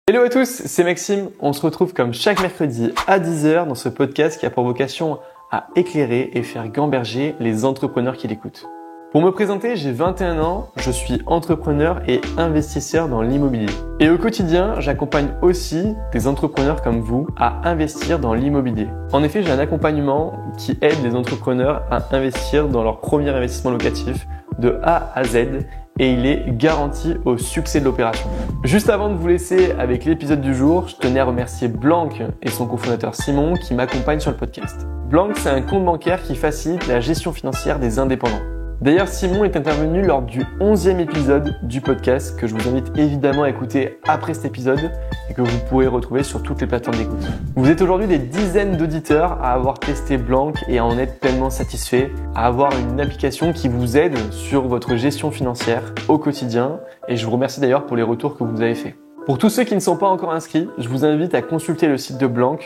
Hello à tous, c'est Maxime. On se retrouve comme chaque mercredi à 10h dans ce podcast qui a pour vocation à éclairer et faire gamberger les entrepreneurs qui l'écoutent. Pour me présenter, j'ai 21 ans, je suis entrepreneur et investisseur dans l'immobilier. Et au quotidien, j'accompagne aussi des entrepreneurs comme vous à investir dans l'immobilier. En effet, j'ai un accompagnement qui aide les entrepreneurs à investir dans leur premier investissement locatif de A à Z et il est garanti au succès de l'opération. Juste avant de vous laisser avec l'épisode du jour, je tenais à remercier Blanc et son cofondateur Simon qui m'accompagnent sur le podcast. Blanc, c'est un compte bancaire qui facilite la gestion financière des indépendants. D'ailleurs, Simon est intervenu lors du 11e épisode du podcast que je vous invite évidemment à écouter après cet épisode et que vous pourrez retrouver sur toutes les plateformes d'écoute. Vous êtes aujourd'hui des dizaines d'auditeurs à avoir testé Blanc et à en être pleinement satisfait, à avoir une application qui vous aide sur votre gestion financière au quotidien et je vous remercie d'ailleurs pour les retours que vous nous avez faits. Pour tous ceux qui ne sont pas encore inscrits, je vous invite à consulter le site de Blanc,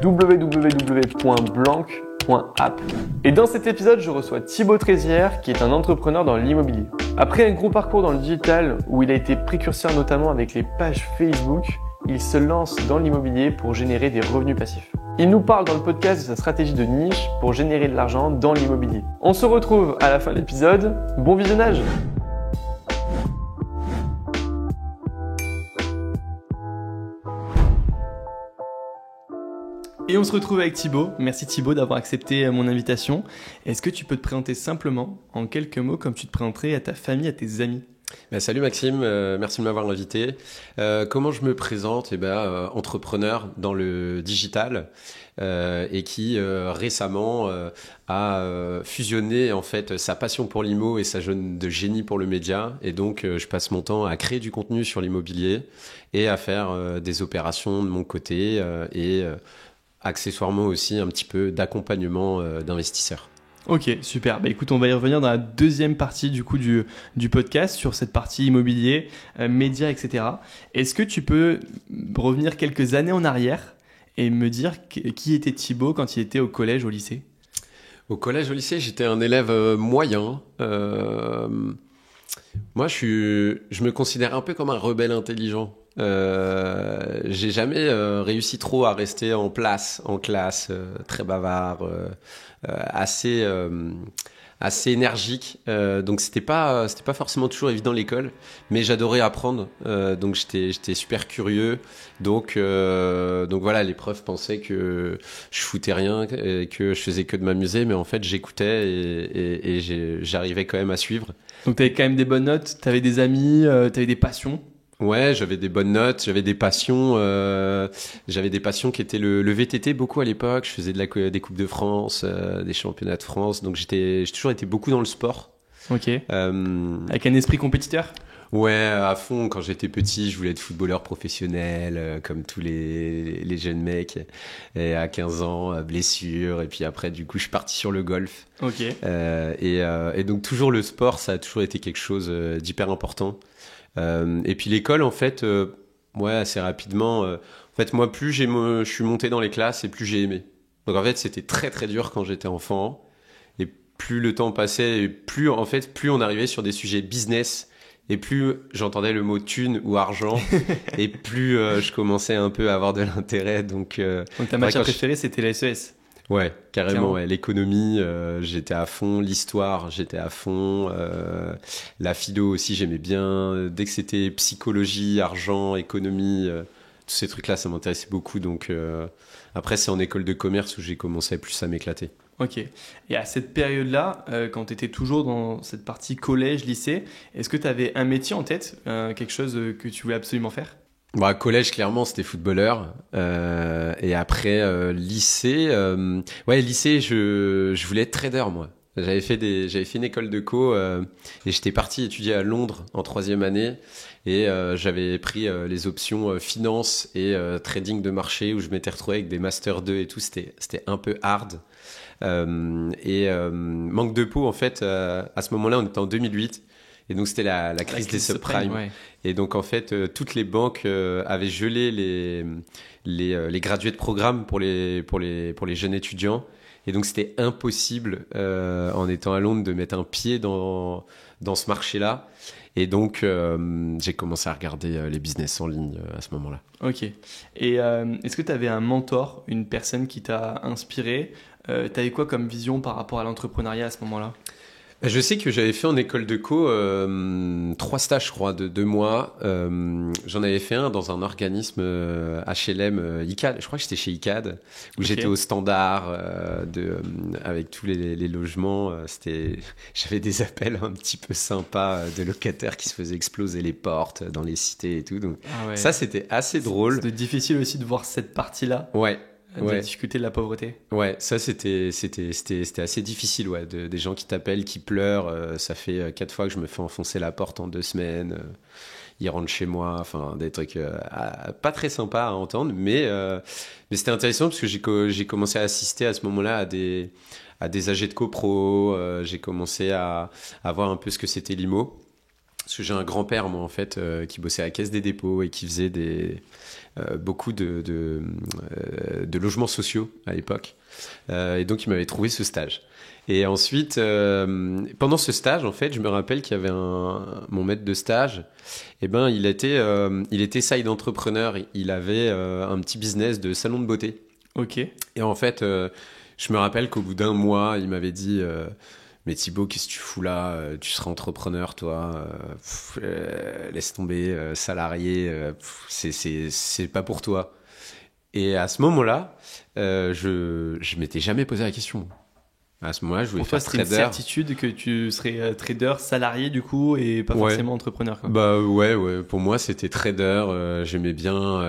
www.blanc.app. Et dans cet épisode, je reçois Thibaut Trézière, qui est un entrepreneur dans l'immobilier. Après un gros parcours dans le digital, où il a été précurseur notamment avec les pages Facebook, il se lance dans l'immobilier pour générer des revenus passifs. Il nous parle dans le podcast de sa stratégie de niche pour générer de l'argent dans l'immobilier. On se retrouve à la fin de l'épisode. Bon visionnage! Et on se retrouve avec Thibaut. Merci Thibaut d'avoir accepté mon invitation. Est-ce que tu peux te présenter simplement, en quelques mots, comme tu te présenterais à ta famille, à tes amis ? Salut Maxime, merci de m'avoir invité. Comment je me présente ? Entrepreneur dans le digital et qui récemment a fusionné en fait sa passion pour l'IMO et sa zone de génie pour le média. Et donc je passe mon temps à créer du contenu sur l'immobilier et à faire des opérations de mon côté et accessoirement aussi un petit peu d'accompagnement d'investisseurs. Ok, super. Écoute, on va y revenir dans la deuxième partie du podcast sur cette partie immobilier, médias, etc. Est-ce que tu peux revenir quelques années en arrière et me dire qui était Thibaut quand il était au collège, au lycée ? Au collège, au lycée, j'étais un élève moyen. Moi, je me considère un peu comme un rebelle intelligent. J'ai jamais réussi trop à rester en classe, très bavard, assez énergique. Donc c'était pas forcément toujours évident l'école, mais j'adorais apprendre. Donc j'étais super curieux. Donc voilà, les profs pensaient que je foutais rien et que je faisais que de m'amuser, mais en fait j'écoutais et j'arrivais quand même à suivre. Donc t'avais quand même des bonnes notes, t'avais des amis, t'avais des passions. Ouais, j'avais des bonnes notes, j'avais des passions qui étaient le VTT beaucoup à l'époque. Je faisais des coupes de France, des championnats de France, donc j'ai toujours été beaucoup dans le sport. Ok. Avec un esprit compétiteur. Ouais, à fond. Quand j'étais petit, je voulais être footballeur professionnel, comme tous les jeunes mecs. Et à 15 ans, blessure. Et puis après, du coup, je suis parti sur le golf. Ok. Et donc toujours le sport, ça a toujours été quelque chose d'hyper important. Et puis l'école, en fait, assez rapidement. En fait, moi, plus je suis monté dans les classes et plus j'ai aimé. Donc en fait, c'était très très dur quand j'étais enfant. Et plus le temps passait, et plus on arrivait sur des sujets business. Et plus j'entendais le mot thune ou argent, et plus je commençais un peu à avoir de l'intérêt. Donc ta matière préférée, c'était la SES. Ouais, carrément. Ouais. L'économie, j'étais à fond. L'histoire, j'étais à fond. La philo aussi, j'aimais bien. Dès que c'était psychologie, argent, économie, tous ces trucs-là, ça m'intéressait beaucoup. Donc après, c'est en école de commerce où j'ai commencé plus à m'éclater. Ok. Et à cette période-là, quand tu étais toujours dans cette partie collège, lycée, est-ce que tu avais un métier en tête, quelque chose que tu voulais absolument faire ? Collège, clairement, c'était footballeur. Et après, lycée, lycée, je voulais être trader, moi. J'avais fait une école de co et j'étais parti étudier à Londres en 3e année et j'avais pris les options finance et trading de marché où je m'étais retrouvé avec des master 2 et tout. C'était un peu hard. Manque de peau, en fait, à ce moment-là, on était en 2008. Et donc, c'était la crise des subprimes. Ouais. Et donc, en fait, toutes les banques avaient gelé les gradués de programme pour les jeunes étudiants. Et donc, c'était impossible, en étant à Londres, de mettre un pied dans ce marché-là. Et donc, j'ai commencé à regarder les business en ligne à ce moment-là. Ok. Et est-ce que tu avais un mentor, une personne qui t'a inspiré? Tu avais quoi comme vision par rapport à l'entrepreneuriat à ce moment-là? Je sais que j'avais fait en école de co 3 stages, je crois, de 2 mois. J'en avais fait un dans un organisme HLM ICAD. Je crois que j'étais chez ICAD, où j'étais au standard avec tous les logements. J'avais des appels un petit peu sympas de locataires qui se faisaient exploser les portes dans les cités et tout. Donc ça, c'était assez drôle. C'était difficile aussi de voir cette partie-là. Ouais. La difficulté de la pauvreté. Ouais, ça c'était assez difficile, ouais, des gens qui t'appellent, qui pleurent. Ça fait 4 fois que je me fais enfoncer la porte en 2 semaines. Ils rentrent chez moi, enfin des trucs pas très sympas à entendre, mais c'était intéressant parce que j'ai commencé à assister à ce moment-là à des AG de copro. J'ai commencé à voir un peu ce que c'était l'IMO. Parce que j'ai un grand-père, moi, en fait, qui bossait à la Caisse des dépôts et qui faisait beaucoup de logements sociaux à l'époque. Et donc, il m'avait trouvé ce stage. Et ensuite, pendant ce stage, en fait, je me rappelle qu'il y avait mon maître de stage. Eh ben, il était side entrepreneur. Il avait un petit business de salon de beauté. Ok. Et en fait, je me rappelle qu'au bout d'un mois, il m'avait dit... mais Thibaut, qu'est-ce que tu fous là? Tu seras entrepreneur, toi. Laisse tomber, salarié. C'est pas pour toi. Et à ce moment-là, je m'étais jamais posé la question. À ce moment-là, je voulais faire trader. Pour toi, c'était une certitude que tu serais trader salarié du coup et pas forcément entrepreneur, quoi. Bah ouais. Pour moi, c'était trader. J'aimais bien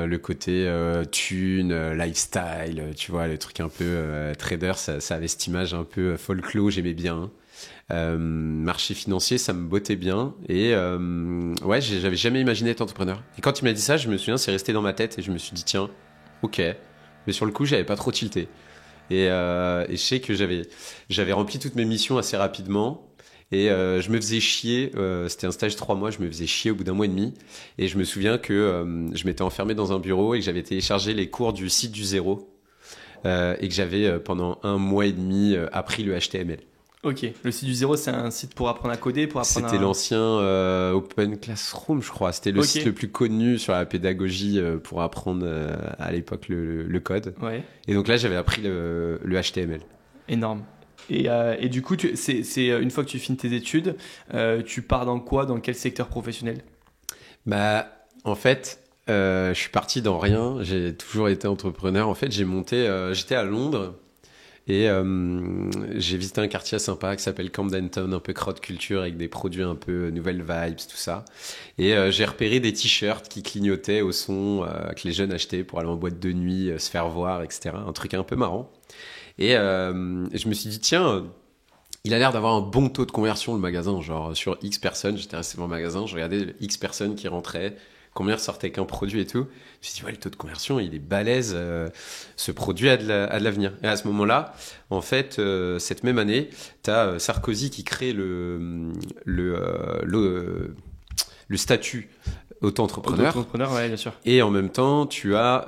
le côté thune, lifestyle. Tu vois, le truc un peu trader, ça avait cette image un peu folklore. J'aimais bien. Marché financier, ça me bottait bien. Et j'avais jamais imaginé être entrepreneur. Et quand il m'a dit ça, je me souviens, c'est resté dans ma tête et je me suis dit tiens, ok. Mais sur le coup, j'avais pas trop tilté. Et je sais que j'avais rempli toutes mes missions assez rapidement et je me faisais chier. C'était un stage de 3 mois, je me faisais chier au bout d'un mois et demi. Et je me souviens que je m'étais enfermé dans un bureau et que j'avais téléchargé les cours du site du zéro et que j'avais pendant 1 mois et demi appris le HTML. Ok, le site du zéro, c'est un site pour apprendre à coder, C'était l'ancien Open Classroom, je crois. C'était le site le plus connu sur la pédagogie pour apprendre à l'époque le code. Ouais. Et donc là, j'avais appris le HTML. Énorme. Et du coup, c'est une fois que tu finis tes études, tu pars dans quoi? Dans quel secteur professionnel? Bah, en fait, je suis parti dans rien. J'ai toujours été entrepreneur. En fait, j'étais à Londres. Et j'ai visité un quartier sympa qui s'appelle Camden Town, un peu crowd culture avec des produits un peu nouvelles vibes, tout ça. Et j'ai repéré des t-shirts qui clignotaient au son que les jeunes achetaient pour aller en boîte de nuit, se faire voir, etc. Un truc un peu marrant. Et je me suis dit tiens, il a l'air d'avoir un bon taux de conversion le magasin, genre sur X personnes. J'étais resté dans le magasin, je regardais X personnes qui rentraient. Combien ressortait qu'un produit et tout. Je me suis dit, ouais, le taux de conversion, il est balèze. Ce produit a de l'avenir. Et à ce moment-là, en fait, cette même année, tu as Sarkozy qui crée le statut auto-entrepreneur. Auto-entrepreneur, ouais, bien sûr. Et en même temps, tu as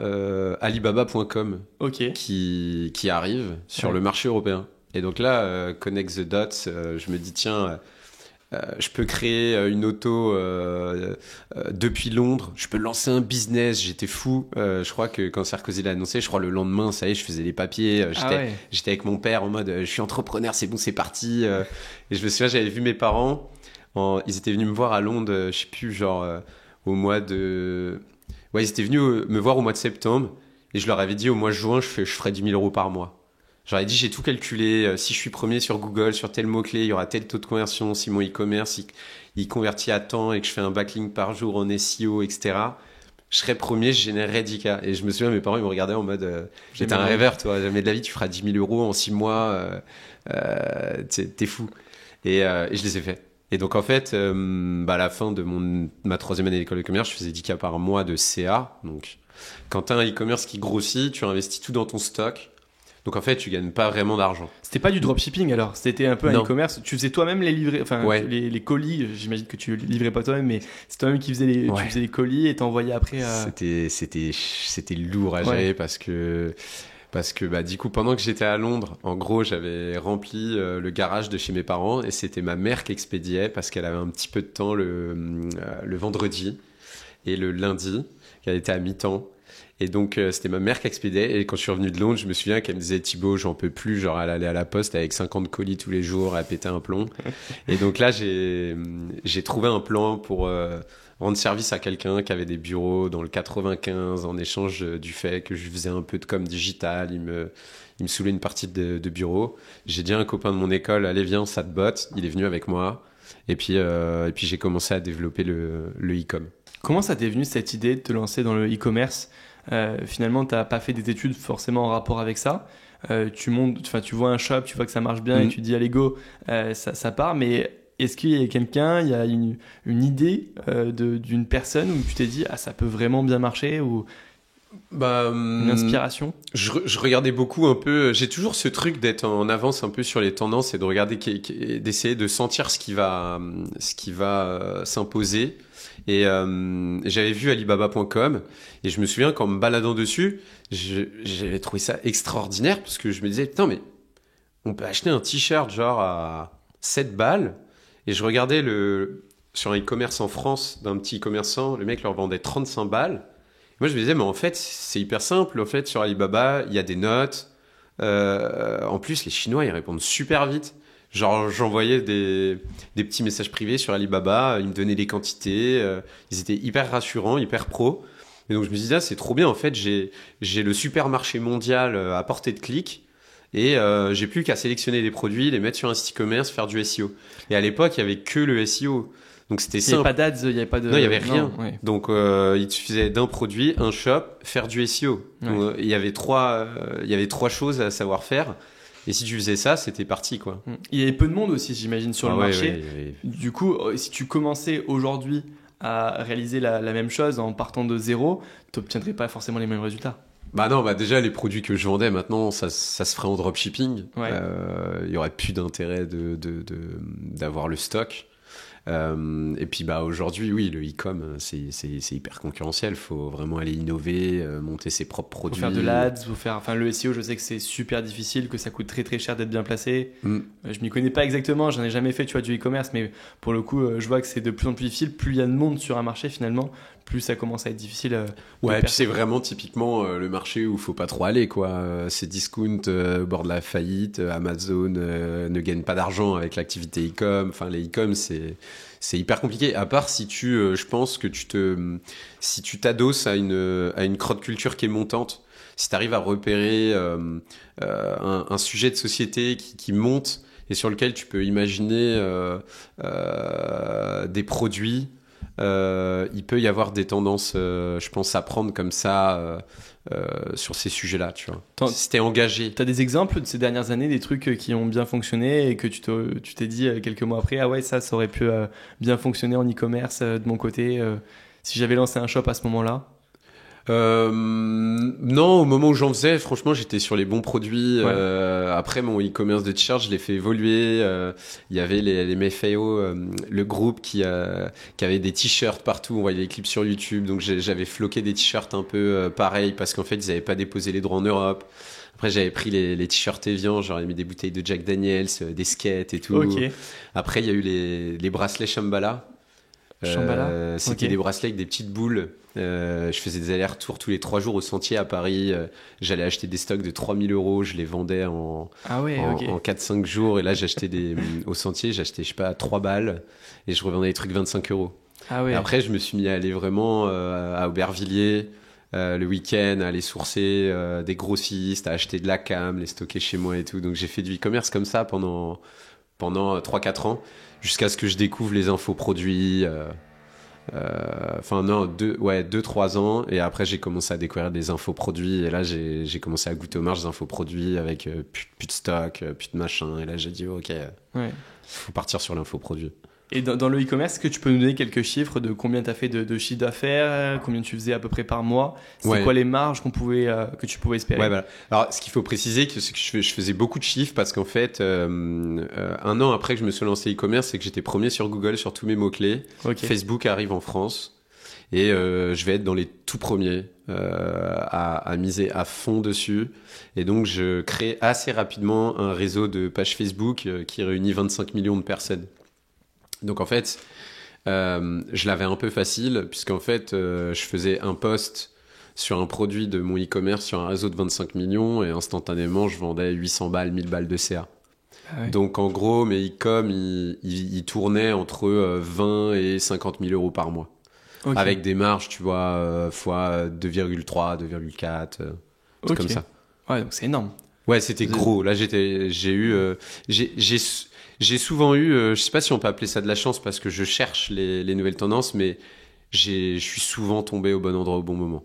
Alibaba.com qui arrive sur le marché européen. Et donc là, connect the dots, je me dis, tiens... je peux créer une auto depuis Londres. Je peux lancer un business. J'étais fou. Je crois que quand Sarkozy l'a annoncé, je crois le lendemain, ça y est, je faisais les papiers. J'étais avec mon père en mode, je suis entrepreneur, c'est bon, c'est parti. Et je me souviens, j'avais vu mes parents. Ils étaient venus me voir à Londres, je sais plus, genre au mois de... Ouais, ils étaient venus me voir au mois de septembre. Et je leur avais dit, au mois de juin, je ferais 10 000 euros par mois. J'aurais dit, j'ai tout calculé. Si je suis premier sur Google, sur tel mot-clé, il y aura tel taux de conversion. Si mon e-commerce, il convertit à temps et que je fais un backlink par jour en SEO, etc., je serais premier, je générerais 10K. Et je me souviens, mes parents, ils me regardaient en mode, j'étais un rêveur, toi. Jamais de la vie, tu feras 10 000 euros en 6 mois. T'es fou. Et je les ai fait. Et donc, en fait, à la fin de ma 3e année d'école de commerce, je faisais 10K par mois de CA. Donc, quand tu as un e-commerce qui grossit, tu investis tout dans ton stock. Donc en fait, tu gagnes pas vraiment d'argent. C'était pas du dropshipping alors, c'était un peu un e-commerce. Tu faisais toi-même les livrets, les colis. J'imagine que tu livrais pas toi-même, mais c'est toi-même qui faisais tu faisais les colis et t'envoyais après. C'était lourd à gérer parce que Parce que bah, du coup, pendant que j'étais à Londres, en gros, j'avais rempli le garage de chez mes parents et c'était ma mère qui expédiait parce qu'elle avait un petit peu de temps le vendredi et le lundi, qu'elle était à mi-temps. Et donc, c'était ma mère qui expédiait. Et quand je suis revenu de Londres, je me souviens qu'elle me disait, Thibaut, j'en peux plus. Genre, elle allait à la poste avec 50 colis tous les jours, elle pétait un plomb. Et donc là, j'ai trouvé un plan pour rendre service à quelqu'un qui avait des bureaux dans le 95 en échange du fait que je faisais un peu de com digital. Il me saoulait une partie de bureau. J'ai dit à un copain de mon école, allez, viens, ça te botte. Il est venu avec moi. Et puis j'ai commencé à développer le e-com. Comment ça t'est venu cette idée de te lancer dans le e-commerce? Finalement, tu n'as pas fait des études forcément en rapport avec ça. Tu vois un shop, tu vois que ça marche bien et tu dis allez go, ça part. Mais est-ce qu'il y a quelqu'un, il y a une idée d'une personne où tu t'es dit ça peut vraiment bien marcher ou une inspiration? Je regardais beaucoup un peu. J'ai toujours ce truc d'être en avance un peu sur les tendances et de regarder, d'essayer de sentir ce qui va s'imposer. Et j'avais vu Alibaba.com et je me souviens qu'en me baladant dessus, j'avais trouvé ça extraordinaire parce que je me disais, putain, mais on peut acheter un t-shirt genre à 7 balles. Et je regardais sur un e-commerce en France d'un petit commerçant, le mec leur vendait 35 balles. Et moi, je me disais, mais en fait, c'est hyper simple. En fait, sur Alibaba, il y a des notes. En plus, les Chinois, ils répondent super vite. Genre, j'envoyais des petits messages privés sur Alibaba, ils me donnaient les quantités, ils étaient hyper rassurants, hyper pro. Et donc, je me disais, c'est trop bien, en fait, j'ai le supermarché mondial à portée de clic et j'ai plus qu'à sélectionner des produits, les mettre sur un site e-commerce, faire du SEO. Et à l'époque, il y avait que le SEO. Donc, c'était simple. Il n'y avait pas d'ads, il n'y avait pas de... Non, il n'y avait rien. Non, ouais. Donc, il suffisait d'un produit, un shop, faire du SEO. Ouais. Donc, il y avait trois choses à savoir faire. Et si tu faisais ça, c'était parti, quoi. Il y avait peu de monde aussi, j'imagine, sur le marché. Ouais. Du coup, si tu commençais aujourd'hui à réaliser la même chose en partant de zéro, tu n'obtiendrais pas forcément les mêmes résultats. Bah non, déjà les produits que je vendais maintenant, ça se ferait en dropshipping. Ouais. Il y aurait plus d'intérêt d'avoir le stock. Et puis aujourd'hui, oui, le e-com, c'est hyper concurrentiel. Faut vraiment aller innover, monter ses propres produits. Faut faire de l'ads, le SEO, je sais que c'est super difficile, que ça coûte très très cher d'être bien placé. Je m'y connais pas exactement, j'en ai jamais fait, tu vois, du e-commerce, mais pour le coup, je vois que c'est de plus en plus difficile. Plus il y a de monde sur un marché, finalement, plus ça commence à être difficile. Ouais, et puis c'est vraiment typiquement le marché où faut pas trop aller, quoi. C'est discount au bord de la faillite. Amazon ne gagne pas d'argent avec l'activité e-com. Enfin, les e-com, c'est hyper compliqué. À part si je pense que si tu t'adosses à une crowd culture qui est montante, si tu arrives à repérer un sujet de société qui monte et sur lequel tu peux imaginer des produits. Il peut y avoir des tendances, je pense, à prendre comme ça sur ces sujets-là, tu vois. Si t'es engagé. T'as des exemples de ces dernières années, des trucs qui ont bien fonctionné et que tu t'es dit quelques mois après, ah ouais, ça aurait pu bien fonctionner en e-commerce de mon côté, si j'avais lancé un shop à ce moment-là? Non, au moment où j'en faisais, franchement, j'étais sur les bons produits. Ouais. Après, mon e-commerce de t-shirt, je l'ai fait évoluer. Il y avait les Mayfeo, le groupe qui avait des t-shirts partout. On voyait les clips sur YouTube. Donc, j'avais floqué des t-shirts un peu pareil parce qu'en fait, ils n'avaient pas déposé les droits en Europe. Après, j'avais pris les t-shirts Evian, j'aurais mis des bouteilles de Jack Daniels, des skates et tout. Okay. Après, il y a eu les bracelets Shambhala. C'était des bracelets avec des petites boules. Je faisais des allers-retours tous les 3 jours au Sentier à Paris. J'allais acheter des stocks de 3000 €. Je les vendais en 4-5 jours. Et là, j'achetais au Sentier, j'achetais, je sais pas, 3 balles. Et je revendais des trucs 25 €. Ah ouais. Et après, je me suis mis à aller vraiment à Aubervilliers le week-end, à aller sourcer des grossistes, à acheter de la cam, les stocker chez moi et tout. Donc, j'ai fait du e-commerce comme ça pendant 3-4 ans. Jusqu'à ce que je découvre les infoproduits. 2-3 ans. Et après, j'ai commencé à découvrir des infoproduits. Et là, j'ai commencé à goûter aux marges des infoproduits avec plus de stock, plus de machin. Et là, j'ai dit, OK, faut partir sur l'infoproduit. Et dans le e-commerce, est-ce que tu peux nous donner quelques chiffres de combien tu as fait de chiffre d'affaires, combien tu faisais à peu près par mois? C'est quoi les marges que tu pouvais espérer? Ouais, voilà. Alors, ce qu'il faut préciser, c'est que je faisais beaucoup de chiffres parce qu'en fait, 1 an après que je me suis lancé e-commerce, c'est que j'étais premier sur Google sur tous mes mots-clés. Okay. Facebook arrive en France. Et je vais être dans les tout premiers à miser à fond dessus. Et donc, je crée assez rapidement un réseau de pages Facebook qui réunit 25 millions de personnes. Donc, en fait, je l'avais un peu facile, puisqu'en fait, je faisais un post sur un produit de mon e-commerce sur un réseau de 25 millions et instantanément, je vendais 800 balles, 1000 balles de CA. Ah ouais. Donc, en gros, mes e-com, ils tournaient entre 20 et 50 000 euros par mois. Ok. Avec des marges, tu vois, fois 2,3, 2,4, Ok. comme ça. Ouais, donc c'est énorme. Ouais, c'était gros. Là, j'ai souvent eu, je sais pas si on peut appeler ça de la chance parce que je cherche les nouvelles tendances, mais je suis souvent tombé au bon endroit au bon moment.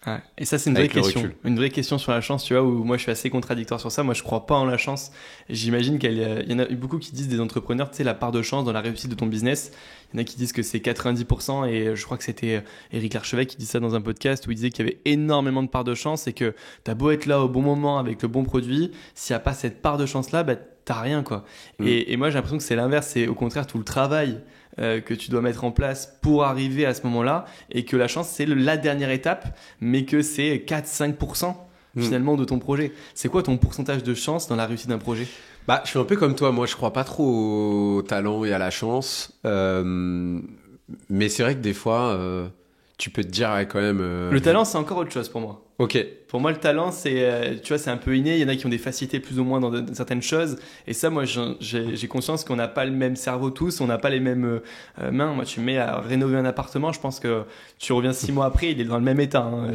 Ouais. Et ça, c'est une vraie Avec le question. recul. Une vraie question sur la chance, tu vois, où moi je suis assez contradictoire sur ça. Moi, je crois pas en la chance. J'imagine qu'il y en a beaucoup qui disent des entrepreneurs, tu sais, la part de chance dans la réussite de ton business. Il y en a qui disent que c'est 90%, et je crois que c'était Éric Larchevêque qui dit ça dans un podcast où il disait qu'il y avait énormément de part de chance et que t'as beau être là au bon moment avec le bon produit, s'il n'y a pas cette part de chance-là, bah, t'as rien, quoi. Et moi, j'ai l'impression que c'est l'inverse. C'est au contraire tout le travail que tu dois mettre en place pour arriver à ce moment-là, et que la chance, c'est la dernière étape, mais que c'est 4-5% finalement de ton projet. C'est quoi ton pourcentage de chance dans la réussite d'un projet? Bah, je suis un peu comme toi. Moi, je crois pas trop au talent et à la chance. Mais c'est vrai que des fois, tu peux te dire ouais, quand même. Le talent, c'est encore autre chose pour moi. Ok. Pour moi, le talent, c'est, tu vois, c'est un peu inné. Il y en a qui ont des facilités plus ou moins dans certaines choses. Et ça, moi, j'ai conscience qu'on n'a pas le même cerveau tous, on n'a pas les mêmes mains. Moi, tu me mets à rénover un appartement, je pense que tu reviens 6 mois après, il est dans le même état, hein.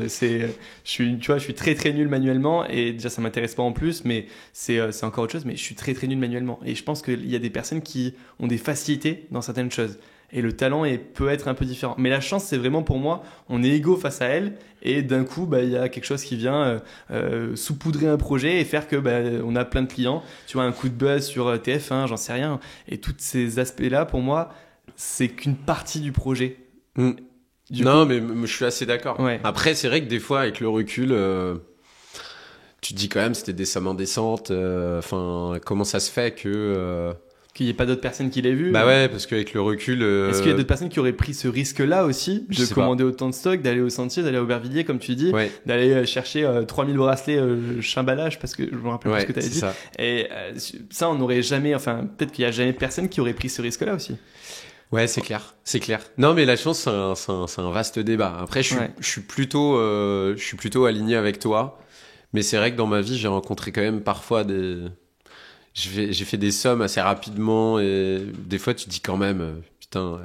Tu vois, je suis très très nul manuellement, et déjà, ça m'intéresse pas en plus, mais c'est encore autre chose. Mais je suis très très nul manuellement. Et je pense qu'il y a des personnes qui ont des facilités dans certaines choses. Et le talent peut être un peu différent. Mais la chance, c'est vraiment pour moi, on est égaux face à elle, et d'un coup, bah, il y a quelque chose qui vient saupoudrer un projet et faire que bah, on a plein de clients. Tu vois, un coup de buzz sur TF1, j'en sais rien. Et tous ces aspects-là, pour moi, c'est qu'une partie du projet. Non, mais je suis assez d'accord. Ouais. Après, c'est vrai que des fois, avec le recul, tu te dis quand même c'était décemment décente. Enfin, comment ça se fait que qu'il n'y ait pas d'autres personnes qui l'aient vu. Bah ouais, parce qu'avec le recul. Est-ce qu'il y a d'autres personnes qui auraient pris ce risque-là aussi, de commander autant de stock, d'aller au Sentier, d'aller à Aubervilliers, comme tu dis, Ouais. d'aller chercher 3000 bracelets chimballage, parce que je me rappelle plus ce que tu avais dit. Ça. Et ça, on n'aurait jamais, enfin, peut-être qu'il n'y a jamais personne qui aurait pris ce risque-là aussi. Ouais, c'est clair, c'est clair. Non, mais la chance, c'est un vaste débat. Après, je suis plutôt aligné avec toi. Mais c'est vrai que dans ma vie, j'ai rencontré quand même parfois j'ai fait des sommes assez rapidement, et des fois tu te dis quand même, putain.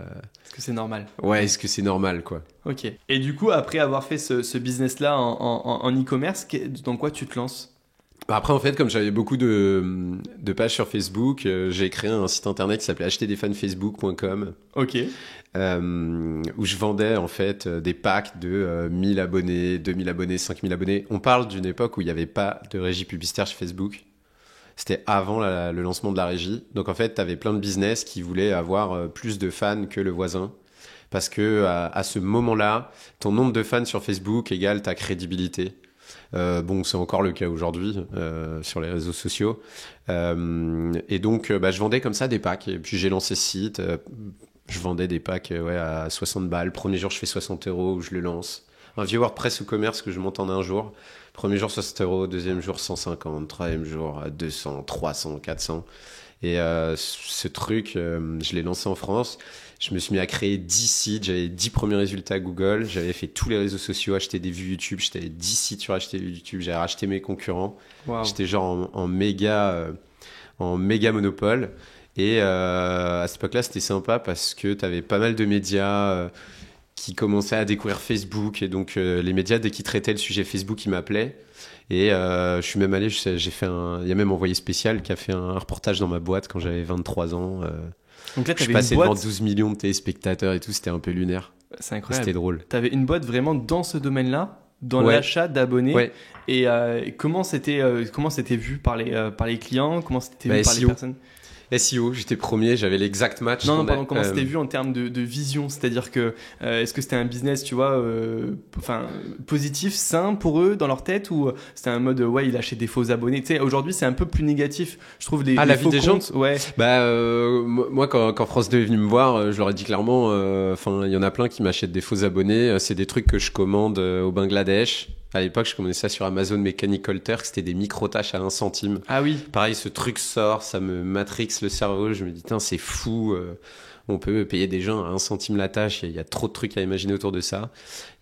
Est-ce que c'est normal? Ouais, est-ce que c'est normal, quoi? Ok. Et du coup, après avoir fait ce business-là en e-commerce, dans quoi tu te lances? Après, en fait, comme j'avais beaucoup de pages sur Facebook, j'ai créé un site internet qui s'appelait acheterdesfansfacebook.com. Ok. Où je vendais en fait des packs de 1000 abonnés, 2000 abonnés, 5000 abonnés. On parle d'une époque où il n'y avait pas de régie publicitaire chez Facebook. C'était avant le lancement de la régie. Donc en fait, tu avais plein de business qui voulaient avoir plus de fans que le voisin. Parce que à ce moment-là, ton nombre de fans sur Facebook égale ta crédibilité. Bon, c'est encore le cas aujourd'hui sur les réseaux sociaux. Et donc, je vendais comme ça des packs. Et puis j'ai lancé ce site. Je vendais des packs à 60 balles. Premier jour, je fais 60 euros où je le lance. Un vieux WordPress ou commerce que je monte en un jour. Premier jour, 60 euros. Deuxième jour, 150. Troisième jour, 200, 300, 400. Et ce truc, je l'ai lancé en France. Je me suis mis à créer 10 sites. J'avais 10 premiers résultats à Google. J'avais fait tous les réseaux sociaux, acheté des vues YouTube. J'avais 10 sites sur acheter YouTube. J'avais racheté mes concurrents. Wow. J'étais genre en méga monopole. Et à cette époque-là, c'était sympa parce que tu avais pas mal de médias qui commençaient à découvrir Facebook. Et donc, les médias, dès qu'ils traitaient le sujet Facebook, ils m'appelaient. Et je suis même allé, il y a même Envoyé Spécial qui a fait un reportage dans ma boîte quand j'avais 23 ans. Donc là, je suis passé devant 12 millions de téléspectateurs et tout, c'était un peu lunaire. C'est incroyable. C'était drôle. Tu avais une boîte vraiment dans ce domaine-là, dans l'achat d'abonnés. Ouais. Et comment c'était vu par les clients? Comment c'était vu par les personnes? SEO, j'étais premier, j'avais l'exact match. Non, pardon, comment c'était vu en termes de vision? C'est-à-dire que, est-ce que c'était un business, tu vois, positif, sain pour eux, dans leur tête, ou c'était un mode, il achète des faux abonnés? Tu sais, aujourd'hui, c'est un peu plus négatif. Je trouve les la faux vie des comptes, gens. ouais. Moi, quand France 2 est venu me voir, je leur ai dit clairement, il y en a plein qui m'achètent des faux abonnés. C'est des trucs que je commande au Bangladesh. À l'époque, je commandais ça sur Amazon Mechanical Turk, c'était des micro-tâches à 1 centime. Ah oui. Pareil, ce truc sort, ça me matrixe le cerveau. Je me dis, c'est fou. On peut payer des gens à 1 centime la tâche. Il y a trop de trucs à imaginer autour de ça.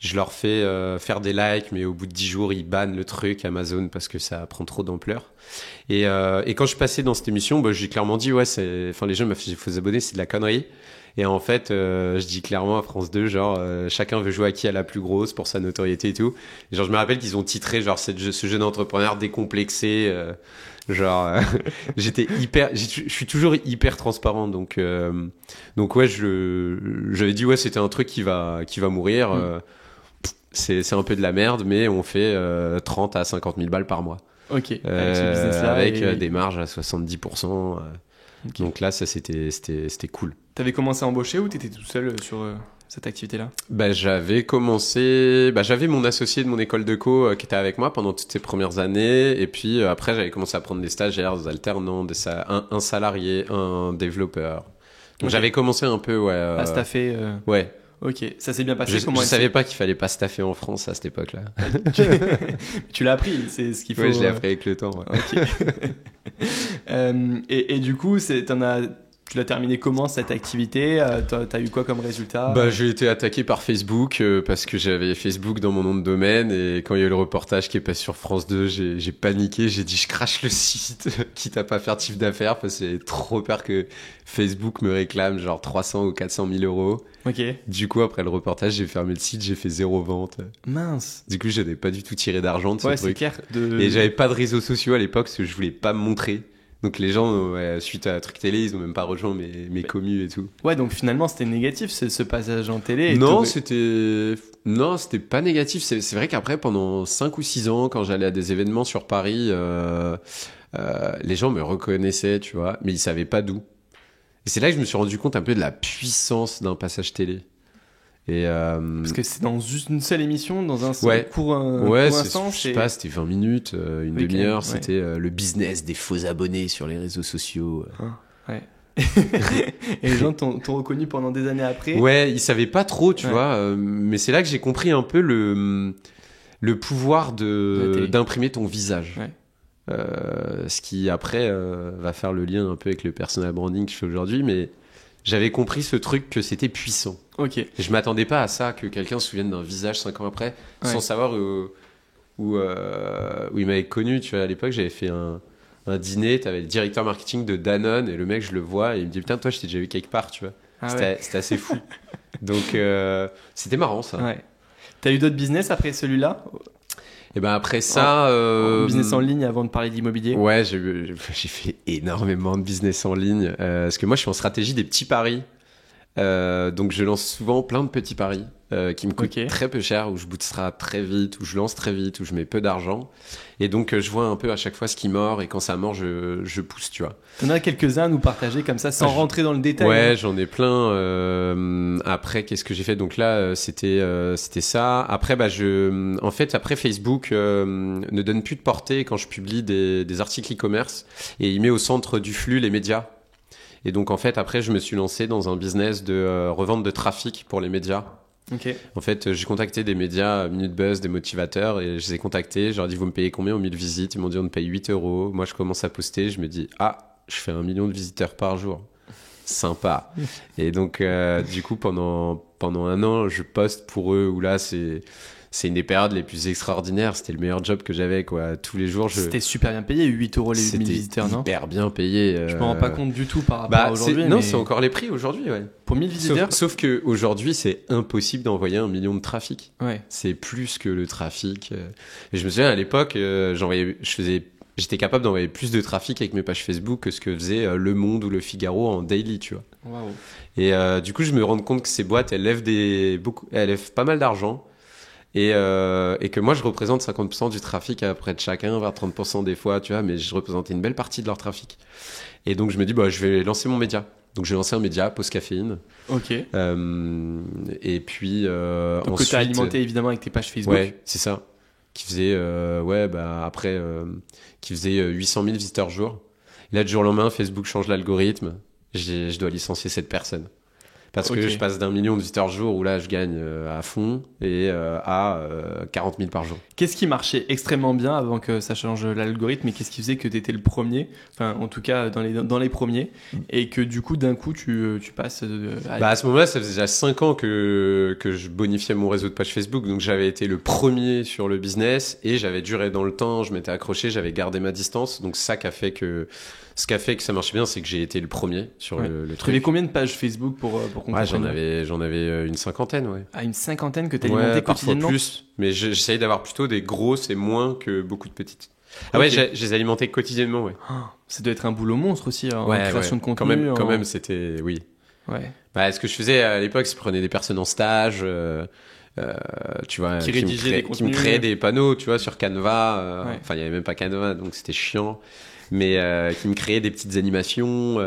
Je leur fais faire des likes, mais au bout de 10 jours, ils bannent le truc Amazon parce que ça prend trop d'ampleur. Et quand je suis passé dans cette émission, j'ai clairement dit, les gens m'affichent des faux abonnés, c'est de la connerie. Et en fait, je dis clairement à France 2, chacun veut jouer à qui a la plus grosse pour sa notoriété et tout. Et je me rappelle qu'ils ont titré ce jeune entrepreneur décomplexé. J'étais je suis toujours hyper transparent. Donc ouais, j'avais dit c'était un truc qui va mourir. C'est un peu de la merde, mais on fait 30 à 50 000 balles par mois. Ok. Avec ce business-là. Avec des marges à 70%. Okay. Donc là, ça c'était cool. T'avais commencé à embaucher ou t'étais tout seul sur cette activité-là? J'avais mon associé de mon école de co qui était avec moi pendant toutes ces premières années, et puis après j'avais commencé à prendre des stagiaires, des alternants, un salarié, un développeur. Donc j'avais commencé un peu à staffer. Ouais. Ok, ça s'est bien passé. Je savais pas qu'il fallait pas staffer en France à cette époque-là. Tu l'as appris, c'est ce qu'il faut. Oui, je l'ai appris avec le temps. Ouais. Ok. Et du coup, tu l'as terminé comment cette activité? T'as eu quoi comme résultat? J'ai été attaqué par Facebook parce que j'avais Facebook dans mon nom de domaine, et quand il y a eu le reportage qui est passé sur France 2, j'ai paniqué, j'ai dit je crache le site quitte à pas faire de chiffre d'affaires parce que j'ai trop peur que Facebook me réclame 300 ou 400 000 euros. Ok. Du coup, après le reportage, j'ai fermé le site, j'ai fait 0 vente. Mince. Du coup, j'avais pas du tout tiré d'argent de ce truc. C'est clair. Et j'avais pas de réseaux sociaux à l'époque parce que je voulais pas me montrer. Donc les gens, suite à Truc Télé, ils ont même pas rejoint mes commus et tout. Ouais, donc finalement c'était négatif ce passage en télé. Non, c'était pas négatif. C'est vrai qu'après, pendant 5 ou 6 ans, quand j'allais à des événements sur Paris, les gens me reconnaissaient, tu vois, mais ils savaient pas d'où. Et c'est là que je me suis rendu compte un peu de la puissance d'un passage télé. Et parce que c'est dans juste une seule émission, dans un seul court instant. Je sais pas, c'était 20 minutes, une demi-heure. C'était le business des faux abonnés sur les réseaux sociaux. Ouais. Et les gens t'ont reconnu pendant des années après. Ouais, ils savaient pas trop, tu vois. Mais c'est là que j'ai compris un peu le pouvoir d'imprimer ton visage. Ouais. Ce qui après va faire le lien un peu avec le personal branding que je fais aujourd'hui, mais j'avais compris ce truc que c'était puissant. Ok. Et je m'attendais pas à ça, que quelqu'un se souvienne d'un visage 5 ans après, sans savoir où il m'avait connu. Tu vois, à l'époque, j'avais fait un dîner, t'avais le directeur marketing de Danone, et le mec, je le vois, et il me dit putain, toi, je t'ai déjà vu quelque part, tu vois. C'était assez fou. Donc, c'était marrant, ça. Ouais. T'as eu d'autres business après celui-là? Et après ça... business en ligne avant de parler d'immobilier? Ouais, j'ai fait énormément de business en ligne. Parce que moi, je suis en stratégie des petits paris. Donc, je lance souvent plein de petits paris qui me coûtent très peu cher, où je bootstrap très vite, où je lance très vite, où je mets peu d'argent. Et donc, je vois un peu à chaque fois ce qui mord, et quand ça mord, je pousse, tu vois. T'en as quelques-uns à nous partager comme ça, sans rentrer dans le détail? Ouais, j'en ai plein. Après, qu'est-ce que j'ai fait? Donc là, c'était ça. Après, en fait, après Facebook ne donne plus de portée quand je publie des articles e-commerce, et il met au centre du flux les médias. Et donc, en fait, après, je me suis lancé dans un business de revente de trafic pour les médias. Okay. En fait, j'ai contacté des médias, Minute Buzz, des motivateurs, et je les ai contactés. Je leur ai dit, vous me payez combien aux 1000 visites? Ils m'ont dit, on me paye 8 euros. Moi, je commence à poster. Je me dis, je fais 1 million de visiteurs par jour. Sympa. Et donc, du coup, pendant 1 an, je poste pour eux, où là, c'est une des périodes les plus extraordinaires. C'était le meilleur job que j'avais, quoi. Tous les jours, C'était super bien payé, 8 euros les 1000 visiteurs, non? C'était hyper bien payé. Je me rends pas compte du tout par rapport à aujourd'hui. Non, c'est encore les prix aujourd'hui, ouais. Pour 1000 visiteurs? Sauf qu'aujourd'hui, c'est impossible d'envoyer 1 million de trafic. Ouais. C'est plus que le trafic. Et je me souviens, à l'époque, j'étais capable d'envoyer plus de trafic avec mes pages Facebook que ce que faisait Le Monde ou Le Figaro en daily, tu vois. Wow. Et du coup, je me rends compte que ces boîtes, elles lèvent pas mal d'argent. Et que moi, je représente 50% du trafic après de chacun, vers 30% des fois, tu vois, mais je représentais une belle partie de leur trafic. Et donc, je me dis, bah, je vais lancer mon média. Donc, j'ai lancé un média, Pause Caféine. Ok. Et puis, Donc, ensuite... que tu as alimenté évidemment avec tes pages Facebook. Ouais, c'est ça. Qui faisait, qui faisait 800 000 visiteurs jour. Et là, du jour au lendemain, Facebook change l'algorithme. Je dois licencier cette personne. Parce que je passe d'1 million de visiteurs jour où là, je gagne à fond et à 40 000 par jour. Qu'est-ce qui marchait extrêmement bien avant que ça change l'algorithme et qu'est-ce qui faisait que tu étais le premier, enfin en tout cas dans les premiers, et que du coup d'un coup tu passes à ce moment-là, ça faisait déjà 5 ans que je bonifiais mon réseau de pages Facebook, donc j'avais été le premier sur le business et j'avais duré dans le temps, je m'étais accroché, j'avais gardé ma distance, donc ce qui a fait que ça marchait bien, c'est que j'ai été le premier sur le truc. Tu avais combien de pages Facebook pour qu'on comprenne? J'en avais une cinquantaine, ouais. Ah, une cinquantaine que tu alimentais quotidiennement? Parfois plus, mais j'essayais d'avoir plutôt des grosses et moins que beaucoup de petites. Ah ouais, je les alimentais quotidiennement, ouais. Ça doit être un boulot monstre aussi, en création de contenu. Quand même, c'était, oui. Ouais. Bah, ce que je faisais à l'époque, c'est que je prenais des personnes en stage, tu vois, qui me créaient des panneaux, tu vois, sur Canva. Enfin, il y avait même pas Canva, donc c'était chiant. Mais qui me créaient des petites animations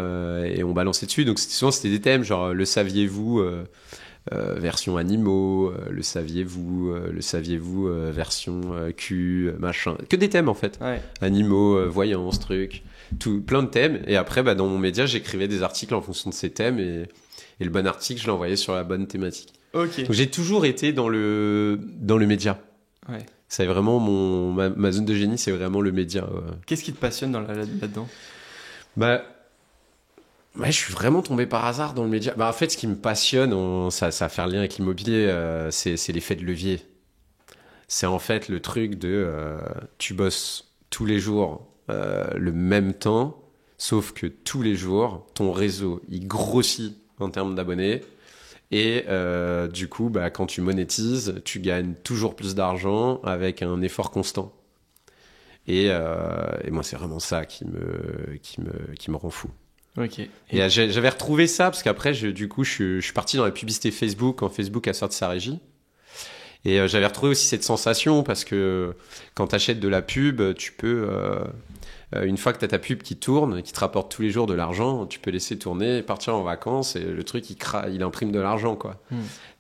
et on balançait dessus. Donc souvent c'était des thèmes genre le saviez-vous version animaux, le saviez-vous version cul, machin. Que des thèmes en fait. Ouais. Animaux, voyance, trucs, tout, plein de thèmes. Et après dans mon média j'écrivais des articles en fonction de ces thèmes et le bon article je l'envoyais sur la bonne thématique. Okay. Donc j'ai toujours été dans le média. Ouais. C'est vraiment ma zone de génie, c'est vraiment le média. Qu'est-ce qui te passionne là-dedans? Je suis vraiment tombé par hasard dans le média. En fait, ce qui me passionne, ça va faire lien avec l'immobilier, c'est l'effet de levier. C'est en fait le truc de tu bosses tous les jours le même temps, sauf que tous les jours, ton réseau, il grossit en termes d'abonnés. Et du coup, quand tu monétises, tu gagnes toujours plus d'argent avec un effort constant. Et moi, c'est vraiment ça qui me rend fou. Ok. Et j'avais retrouvé ça parce qu'après, je suis parti dans la publicité Facebook quand Facebook a sorti sa régie. Et j'avais retrouvé aussi cette sensation parce que quand tu achètes de la pub, tu peux... une fois que tu as ta pub qui tourne, qui te rapporte tous les jours de l'argent, tu peux laisser tourner, partir en vacances et le truc, il imprime de l'argent, quoi.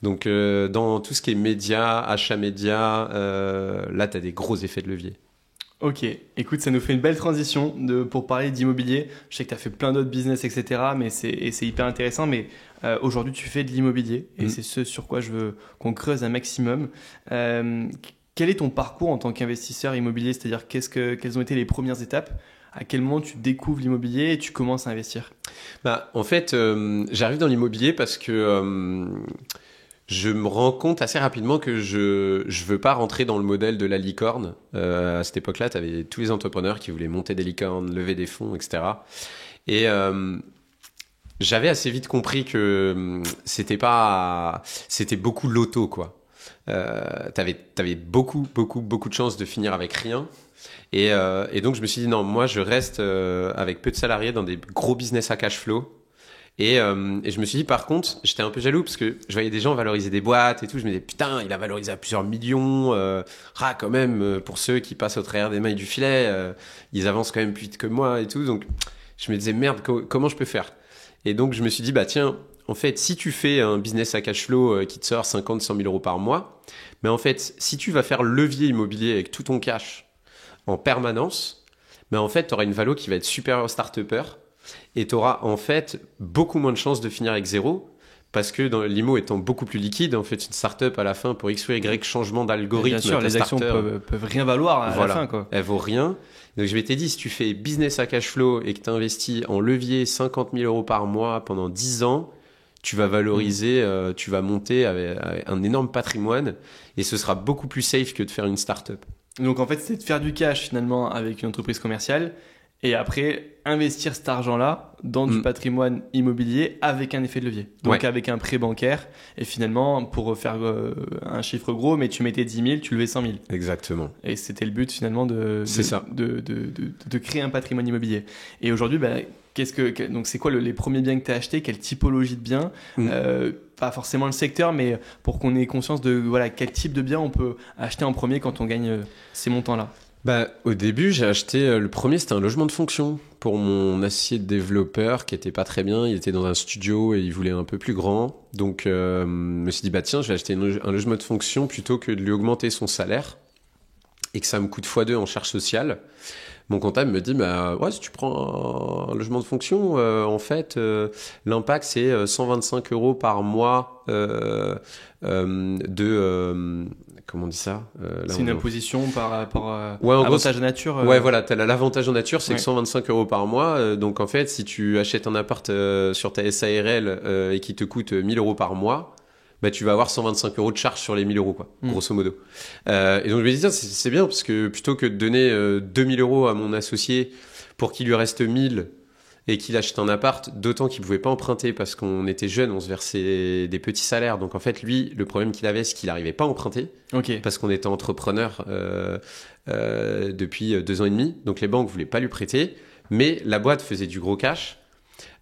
Donc, dans tout ce qui est médias, achats médias, là, tu as des gros effets de levier. Ok, écoute, ça nous fait une belle transition pour parler d'immobilier. Je sais que tu as fait plein d'autres business, etc. Mais c'est hyper intéressant. Mais aujourd'hui, tu fais de l'immobilier et c'est ce sur quoi je veux qu'on creuse un maximum. Quel est ton parcours en tant qu'investisseur immobilier? C'est-à-dire, quelles ont été les premières étapes? À quel moment tu découvres l'immobilier et tu commences à investir? En fait, j'arrive dans l'immobilier parce que je me rends compte assez rapidement que je veux pas rentrer dans le modèle de la licorne. À cette époque-là, tu avais tous les entrepreneurs qui voulaient monter des licornes, lever des fonds, etc. Et j'avais assez vite compris que c'était beaucoup loto, quoi. T'avais beaucoup de chances de finir avec rien. Et donc, je me suis dit, non, moi, je reste avec peu de salariés dans des gros business à cash flow. Et je me suis dit, par contre, j'étais un peu jaloux parce que je voyais des gens valoriser des boîtes et tout. Je me disais, putain, il a valorisé à plusieurs millions. Quand même, pour ceux qui passent au travers des mailles du filet, ils avancent quand même plus vite que moi et tout. Donc, je me disais, merde, comment je peux faire? Et donc, je me suis dit, tiens, en fait, si tu fais un business à cash flow qui te sort 50, 100 000 euros par mois, mais en fait, si tu vas faire levier immobilier avec tout ton cash en permanence, en fait, tu auras une valo qui va être supérieure au start-upper et tu auras en fait beaucoup moins de chances de finir avec zéro parce que dans l'IMO étant beaucoup plus liquide, en fait, une start-up à la fin, pour X ou Y changement d'algorithme, bien sûr, les actions peuvent rien valoir à la fin, quoi. Elles vaut rien. Donc, je m'étais dit, si tu fais business à cash flow et que tu investis en levier 50 000 euros par mois pendant 10 ans, tu vas valoriser, tu vas monter avec un énorme patrimoine et ce sera beaucoup plus safe que de faire une start-up. Donc, en fait, c'est de faire du cash finalement avec une entreprise commerciale et après investir cet argent-là dans du patrimoine immobilier avec un effet de levier. Donc, avec un prêt bancaire et finalement, pour faire un chiffre gros, mais tu mettais 10 000, tu levais 100 000. Exactement. Et c'était le but finalement de créer un patrimoine immobilier. Et aujourd'hui, Donc c'est quoi les premiers biens que tu as achetés? Quelle typologie de biens? Pas forcément le secteur, mais pour qu'on ait conscience de quel type de biens on peut acheter en premier quand on gagne ces montants-là. Au début, j'ai acheté le premier, c'était un logement de fonction pour mon associé de développeur qui était pas très bien. Il était dans un studio et il voulait un peu plus grand. Donc, je me suis dit, tiens, je vais acheter un logement de fonction plutôt que de lui augmenter son salaire et que ça me coûte x2 en charges sociales. Mon comptable me dit, si tu prends un logement de fonction, en fait, l'impact, c'est 125 € par mois comment on dit ça c'est une imposition par rapport à en avantage en nature. Ouais, voilà, t'as l'avantage en nature, c'est que 125 € par mois. Donc en fait, si tu achètes un appart sur ta SARL et qui te coûte 1 000 € par mois, tu vas avoir 125 € de charge sur les 1 000 €, quoi, grosso modo. Et donc je me dis, c'est bien, parce que plutôt que de donner 2 000 € à mon associé pour qu'il lui reste 1 000 et qu'il achète un appart, d'autant qu'il pouvait pas emprunter parce qu'on était jeunes, on se versait des petits salaires. Donc en fait, lui, le problème qu'il avait, c'est qu'il n'arrivait pas à emprunter parce qu'on était entrepreneur depuis 2 ans et demi. Donc les banques voulaient pas lui prêter, mais la boîte faisait du gros cash.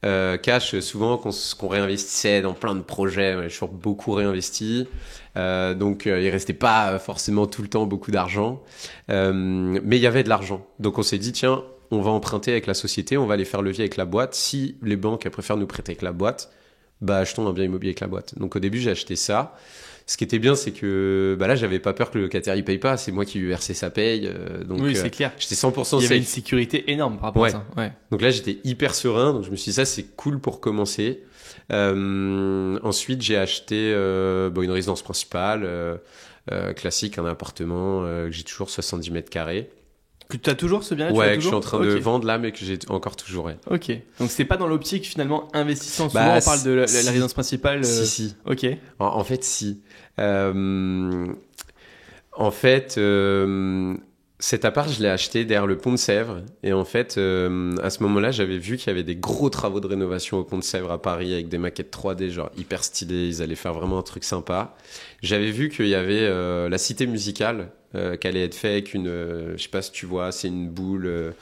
Cash souvent qu'on réinvestissait dans plein de projets. On a toujours beaucoup réinvesti. Donc il restait pas forcément tout le temps beaucoup d'argent, mais il y avait de l'argent. Donc on s'est dit, tiens, on va emprunter avec la société, on va aller faire levier avec la boîte. Si les banques elles préfèrent nous prêter avec la boîte, achetons un bien immobilier avec la boîte. Donc au début j'ai acheté ça. Ce qui était bien, c'est que là j'avais pas peur que le locataire il paye pas, c'est moi qui lui versais sa paye. Donc oui, c'est clair. J'étais 100% safe. Il y avait une sécurité énorme par rapport à ça. Ouais. Donc là j'étais hyper serein, donc je me suis dit ça c'est cool pour commencer. Ensuite j'ai acheté une résidence principale classique, un appartement que j'ai toujours 70 mètres carrés. Que tu as toujours ce bien-là? Ouais, que je suis en train de vendre là, mais que j'ai encore toujours. Ouais. Ok. Donc c'est pas dans l'optique finalement investissement. Souvent on parle de la résidence principale. Si. Ok. En fait, si. En fait, cet appart, je l'ai acheté derrière le Pont de Sèvres. Et en fait, à ce moment-là, j'avais vu qu'il y avait des gros travaux de rénovation au Pont de Sèvres à Paris avec des maquettes 3D, genre hyper stylées. Ils allaient faire vraiment un truc sympa. J'avais vu qu'il y avait la Cité musicale qui allait être fait avec je sais pas si tu vois, c'est une boule.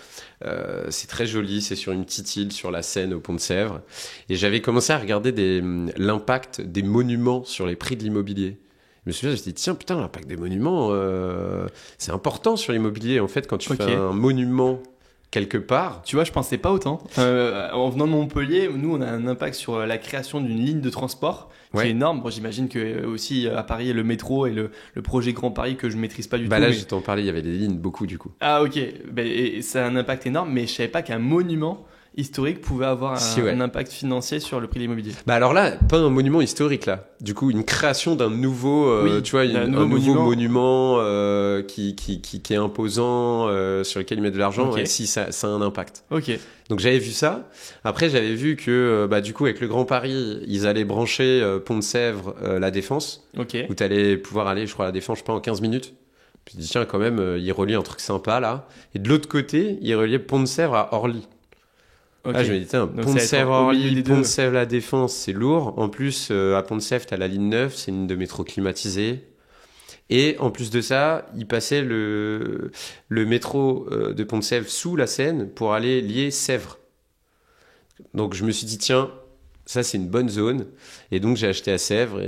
C'est très joli. C'est sur une petite île sur la Seine au Pont de Sèvres. Et j'avais commencé à regarder l'impact des monuments sur les prix de l'immobilier. Je me souviens, je me suis dit, tiens, putain, l'impact des monuments, c'est important sur l'immobilier. En fait, quand tu fais un monument quelque part... Tu vois, je pensais pas autant. En venant de Montpellier, nous, on a un impact sur la création d'une ligne de transport qui est énorme. Bon, j'imagine que aussi à Paris, le métro et le projet Grand Paris que je maîtrise pas du tout. Là, je t'en parlais, il y avait des lignes, beaucoup du coup. Ah, ok. Et ça a un impact énorme, mais je savais pas qu'un monument historique pouvait avoir un impact financier sur le prix de l'immobilier. Alors là, pas un monument historique là. Du coup, une création d'un nouveau, tu vois, un nouveau monument qui est imposant, sur lequel ils mettent de l'argent. Okay. Et si ça a un impact. Ok. Donc j'avais vu ça. Après, j'avais vu que du coup, avec le Grand Paris, ils allaient brancher Pont de Sèvres, la Défense, où t'allais pouvoir aller, je crois, à la Défense, je sais pas, en 15 minutes. Puis je dis tiens, quand même, ils relient un truc sympa là. Et de l'autre côté, ils reliaient Pont de Sèvres à Orly. Okay. Là, je me dis, tiens, Pont de Sèvres, Orly, Pont de Sèvres, la Défense, c'est lourd. En plus, à Pont de Sèvres, t'as la ligne 9, c'est une ligne de métro climatisée. Et en plus de ça, il passait le métro de Pont de Sèvres sous la Seine pour aller lier Sèvres. Donc, je me suis dit, tiens, ça, c'est une bonne zone. Et donc, j'ai acheté à Sèvres.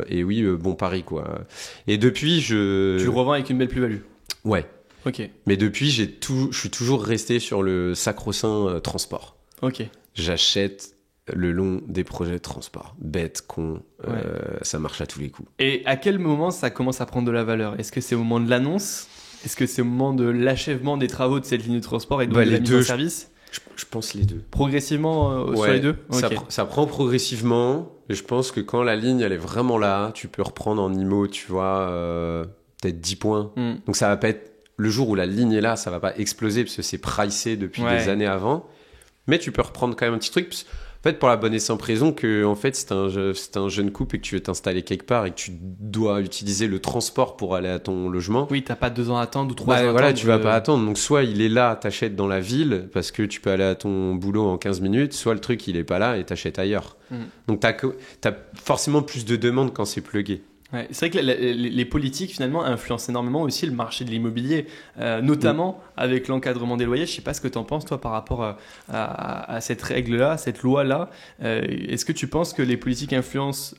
Et oui, bon pari, quoi. Et depuis, Tu le revends avec une belle plus-value. Ouais. Ok. Mais depuis, je suis toujours resté sur le sacro-saint transport. Ok. J'achète le long des projets de transport. Bête, con, ça marche à tous les coups. Et à quel moment ça commence à prendre de la valeur? Est-ce que c'est au moment de l'annonce? Est-ce que c'est au moment de l'achèvement des travaux de cette ligne de transport et donc de la mise en service? Je pense les deux. Progressivement sur les deux? Okay. Ça prend progressivement. Et je pense que quand la ligne elle est vraiment là, tu peux reprendre en IMO, tu vois, peut-être 10 points. Donc ça va pas être... Le jour où la ligne est là, ça va pas exploser parce que c'est pricé depuis des années avant. Mais tu peux reprendre quand même un petit truc. En fait, pour la bonne et simple raison que, en fait, c'est un jeune couple et que tu veux t'installer quelque part et que tu dois utiliser le transport pour aller à ton logement. Oui, t'as pas 2 ans à attendre ou 3 ans à attendre. Voilà, tu vas pas attendre. Donc, soit il est là, t'achètes dans la ville parce que tu peux aller à ton boulot en 15 minutes, soit le truc, il est pas là et t'achètes ailleurs. Donc, t'as forcément plus de demandes quand c'est plugué. Ouais, c'est vrai que les politiques finalement influencent énormément aussi le marché de l'immobilier, notamment avec l'encadrement des loyers. Je ne sais pas ce que tu en penses toi par rapport à cette règle-là, cette loi-là. Est-ce que tu penses que les politiques influencent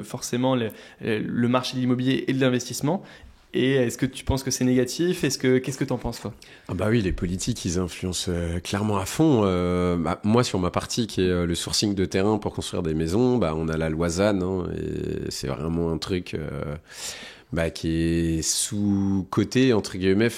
forcément le marché de l'immobilier et de l'investissement? Et est-ce que tu penses que c'est négatif? Qu'est-ce que tu en penses toi? Ah bah oui, les politiques, ils influencent clairement à fond. Moi, sur ma partie qui est le sourcing de terrain pour construire des maisons, bah, on a la loi ZAN, hein, et c'est vraiment un truc qui est sous-coté, entre guillemets,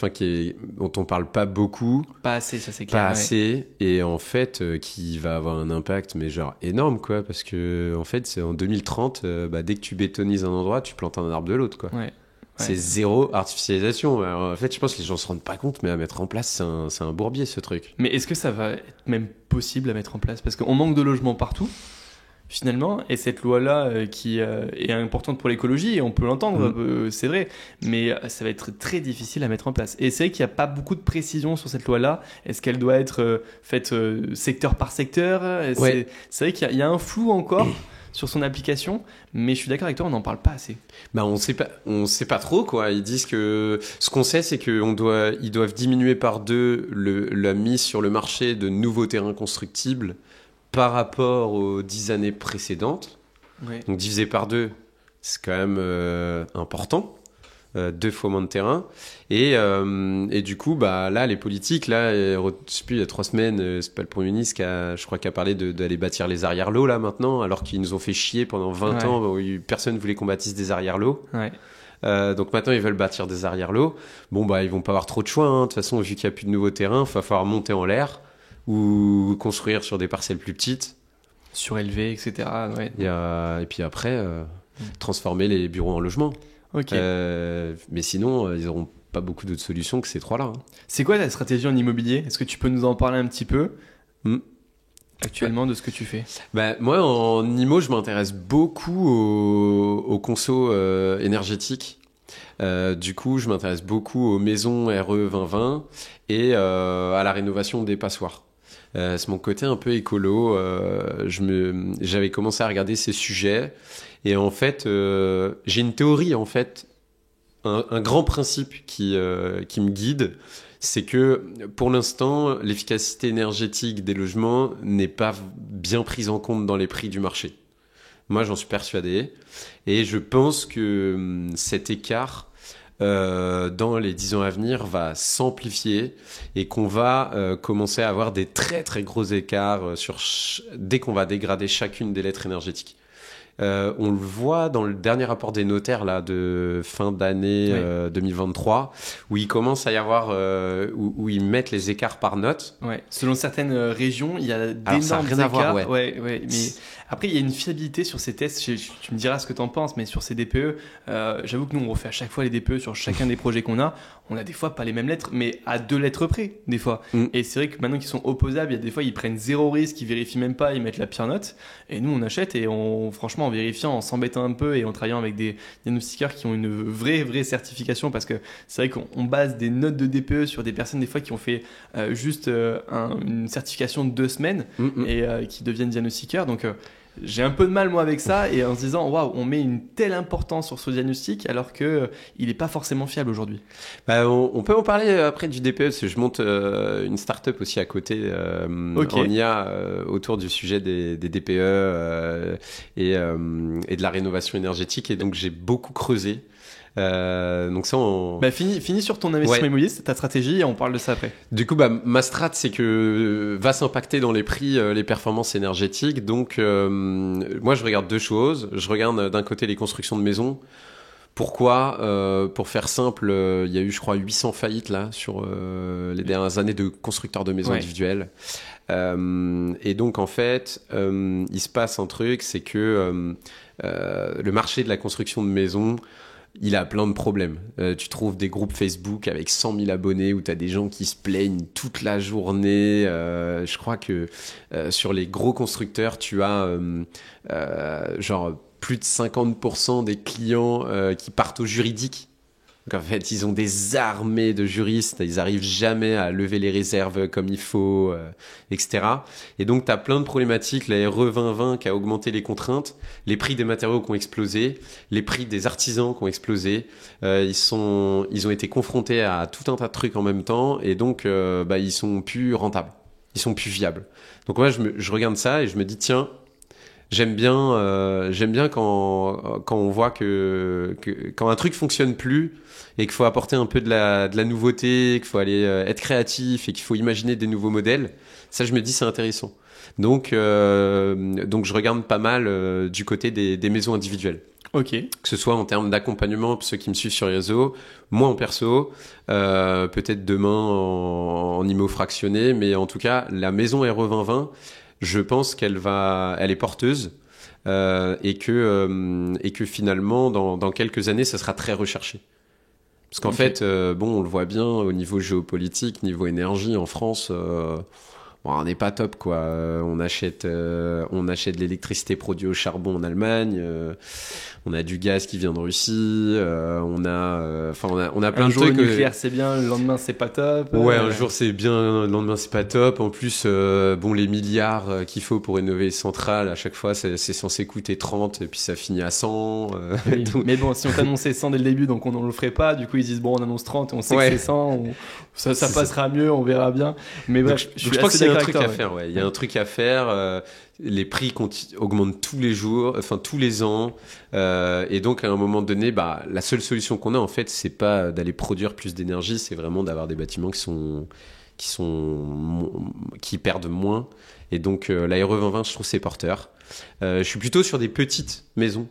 dont on parle pas beaucoup. Pas assez, ça c'est clair. Pas assez, et en fait, qui va avoir un impact, mais genre énorme, quoi, parce que en fait, c'est en 2030, dès que tu bétonises un endroit, tu plantes un arbre de l'autre, quoi. Ouais. C'est zéro artificialisation. Alors, en fait, je pense que les gens se rendent pas compte, mais à mettre en place, c'est un bourbier, ce truc. Mais est-ce que ça va être même possible à mettre en place? Parce qu'on manque de logements partout, finalement, et cette loi-là qui est importante pour l'écologie, et on peut l'entendre, c'est vrai, mais ça va être très difficile à mettre en place. Et c'est vrai qu'il n'y a pas beaucoup de précision sur cette loi-là. Est-ce qu'elle doit être faite secteur par secteur? Ouais. C'est vrai qu'il y a un flou encore sur son application, mais je suis d'accord avec toi, on n'en parle pas assez. On sait pas trop, quoi. Ils disent que ce qu'on sait, c'est qu'ils doivent diminuer par 2 la mise sur le marché de nouveaux terrains constructibles par rapport aux 10 années précédentes. Ouais. Donc divisé par 2, c'est quand même important. 2 fois moins de terrain. Et du coup, là, les politiques, je sais plus, il y a 3 semaines, c'est pas le Premier ministre je crois, qui a parlé d'aller bâtir les arrière-lots, là, maintenant, alors qu'ils nous ont fait chier pendant 20 ans, où personne voulait qu'on bâtisse des arrière-lots. Ouais. Donc maintenant, ils veulent bâtir des arrière-lots. Ils vont pas avoir trop de choix, hein. De toute façon, vu qu'il y a plus de nouveaux terrains, il va falloir monter en l'air ou construire sur des parcelles plus petites. Surélevé, etc. Ouais. Et puis après, transformer les bureaux en logements. Ok. Mais sinon, ils n'auront pas beaucoup d'autres solutions que ces 3-là. Hein. C'est quoi ta stratégie en immobilier? Est-ce que tu peux nous en parler un petit peu actuellement de ce que tu fais? Moi, en IMO, je m'intéresse beaucoup aux consos énergétiques. Du coup, je m'intéresse beaucoup aux maisons RE 2020 et à la rénovation des passoires. C'est mon côté un peu écolo. J'avais commencé à regarder ces sujets. Et en fait, j'ai une théorie, en fait, un grand principe qui me guide, c'est que pour l'instant, l'efficacité énergétique des logements n'est pas bien prise en compte dans les prix du marché. Moi, j'en suis persuadé. Et je pense que cet écart, dans les 10 ans à venir, va s'amplifier et qu'on va commencer à avoir des très très gros écarts dès qu'on va dégrader chacune des lettres énergétiques. On le voit dans le dernier rapport des notaires là, de fin d'année 2023, où il commence à y avoir, où ils mettent les écarts par note. Ouais. Selon certaines régions, il y a d'énormes ça n'a rien écarts. à voir, ouais. Mais après, il y a une fiabilité sur ces tests. Tu me diras ce que tu en penses, mais sur ces DPE, j'avoue que nous, on refait à chaque fois les DPE sur chacun des projets qu'on a. On a des fois pas les mêmes lettres, mais à 2 lettres près, des fois. Et c'est vrai que maintenant qu'ils sont opposables, il y a des fois, ils prennent 0 risque, ils vérifient même pas, ils mettent la pire note. Et nous, on achète et franchement, en vérifiant, en s'embêtant un peu et en travaillant avec des diagnostiqueurs qui ont une vraie certification, parce que c'est vrai qu'on base des notes de DPE sur des personnes des fois qui ont fait juste une certification de 2 semaines et qui deviennent diagnostiqueurs. Donc j'ai un peu de mal moi avec ça, et en se disant waouh, on met une telle importance sur ce diagnostic alors que il n'est pas forcément fiable aujourd'hui. On peut en parler après du DPE, parce que je monte une start-up aussi à côté en IA autour du sujet des DPE et de la rénovation énergétique, et donc j'ai beaucoup creusé. Donc ça, finis sur ton investissement immobilier, c'est ta stratégie, et on parle de ça après. Du coup, ma strat, c'est que va s'impacter dans les prix les performances énergétiques. Donc, moi, je regarde 2 choses. Je regarde d'un côté les constructions de maisons. Pourquoi Pour faire simple, il y a eu, je crois, 800 faillites là sur les dernières années de constructeurs de maisons individuelles. Et donc, en fait, il se passe un truc, c'est que le marché de la construction de maisons, il a plein de problèmes. Tu trouves des groupes Facebook avec 100 000 abonnés où tu as des gens qui se plaignent toute la journée. Je crois que sur les gros constructeurs, tu as genre plus de 50% des clients qui partent au juridique Donc en fait, ils ont des armées de juristes, ils arrivent jamais à lever les réserves comme il faut, etc. Et donc, tu as plein de problématiques. La RE 2020 qui a augmenté les contraintes, les prix des matériaux qui ont explosé, les prix des artisans qui ont explosé. Ils ont été confrontés à tout un tas de trucs en même temps, et donc, ils sont plus rentables, ils sont plus viables. Donc moi, je regarde ça et je me dis, tiens, j'aime bien quand on voit que quand un truc fonctionne plus et qu'il faut apporter un peu de la nouveauté, qu'il faut aller être créatif et qu'il faut imaginer des nouveaux modèles. Ça, je me dis, c'est intéressant. Donc je regarde pas mal du côté des maisons individuelles. Ok. Que ce soit en termes d'accompagnement pour ceux qui me suivent sur les réseaux, moi en perso, peut-être demain en IMO fractionné, mais en tout cas, la maison RE 2020, je pense elle est porteuse et que finalement, dans quelques années, ça sera très recherché. Parce qu'en fait, on le voit bien au niveau géopolitique, niveau énergie en France, on n'est pas top, quoi. On achète de l'électricité produite au charbon en Allemagne. On a du gaz qui vient de Russie. On a plein un de jour, trucs. Le nucléaire, c'est bien. Le lendemain, c'est pas top. Ouais, un jour c'est bien, le lendemain c'est pas top. En plus, les milliards qu'il faut pour rénover les centrales, à chaque fois c'est censé coûter 30 et puis ça finit à 100. Oui, mais bon, si on t'annonçait 100 dès le début, donc on ne le ferait pas. Du coup, ils disent bon, on annonce 30 et on sait que c'est 100. Ça passera mieux, on verra bien. Mais bref, je crois qu'il y a un truc à faire. Ouais. Il y a un truc à faire. Les prix augmentent tous les jours, enfin tous les ans, et donc à un moment donné, la seule solution qu'on a en fait, c'est pas d'aller produire plus d'énergie, c'est vraiment d'avoir des bâtiments qui perdent moins. Et donc la RE 2020, je trouve c'est porteur. Je suis plutôt sur des petites maisons.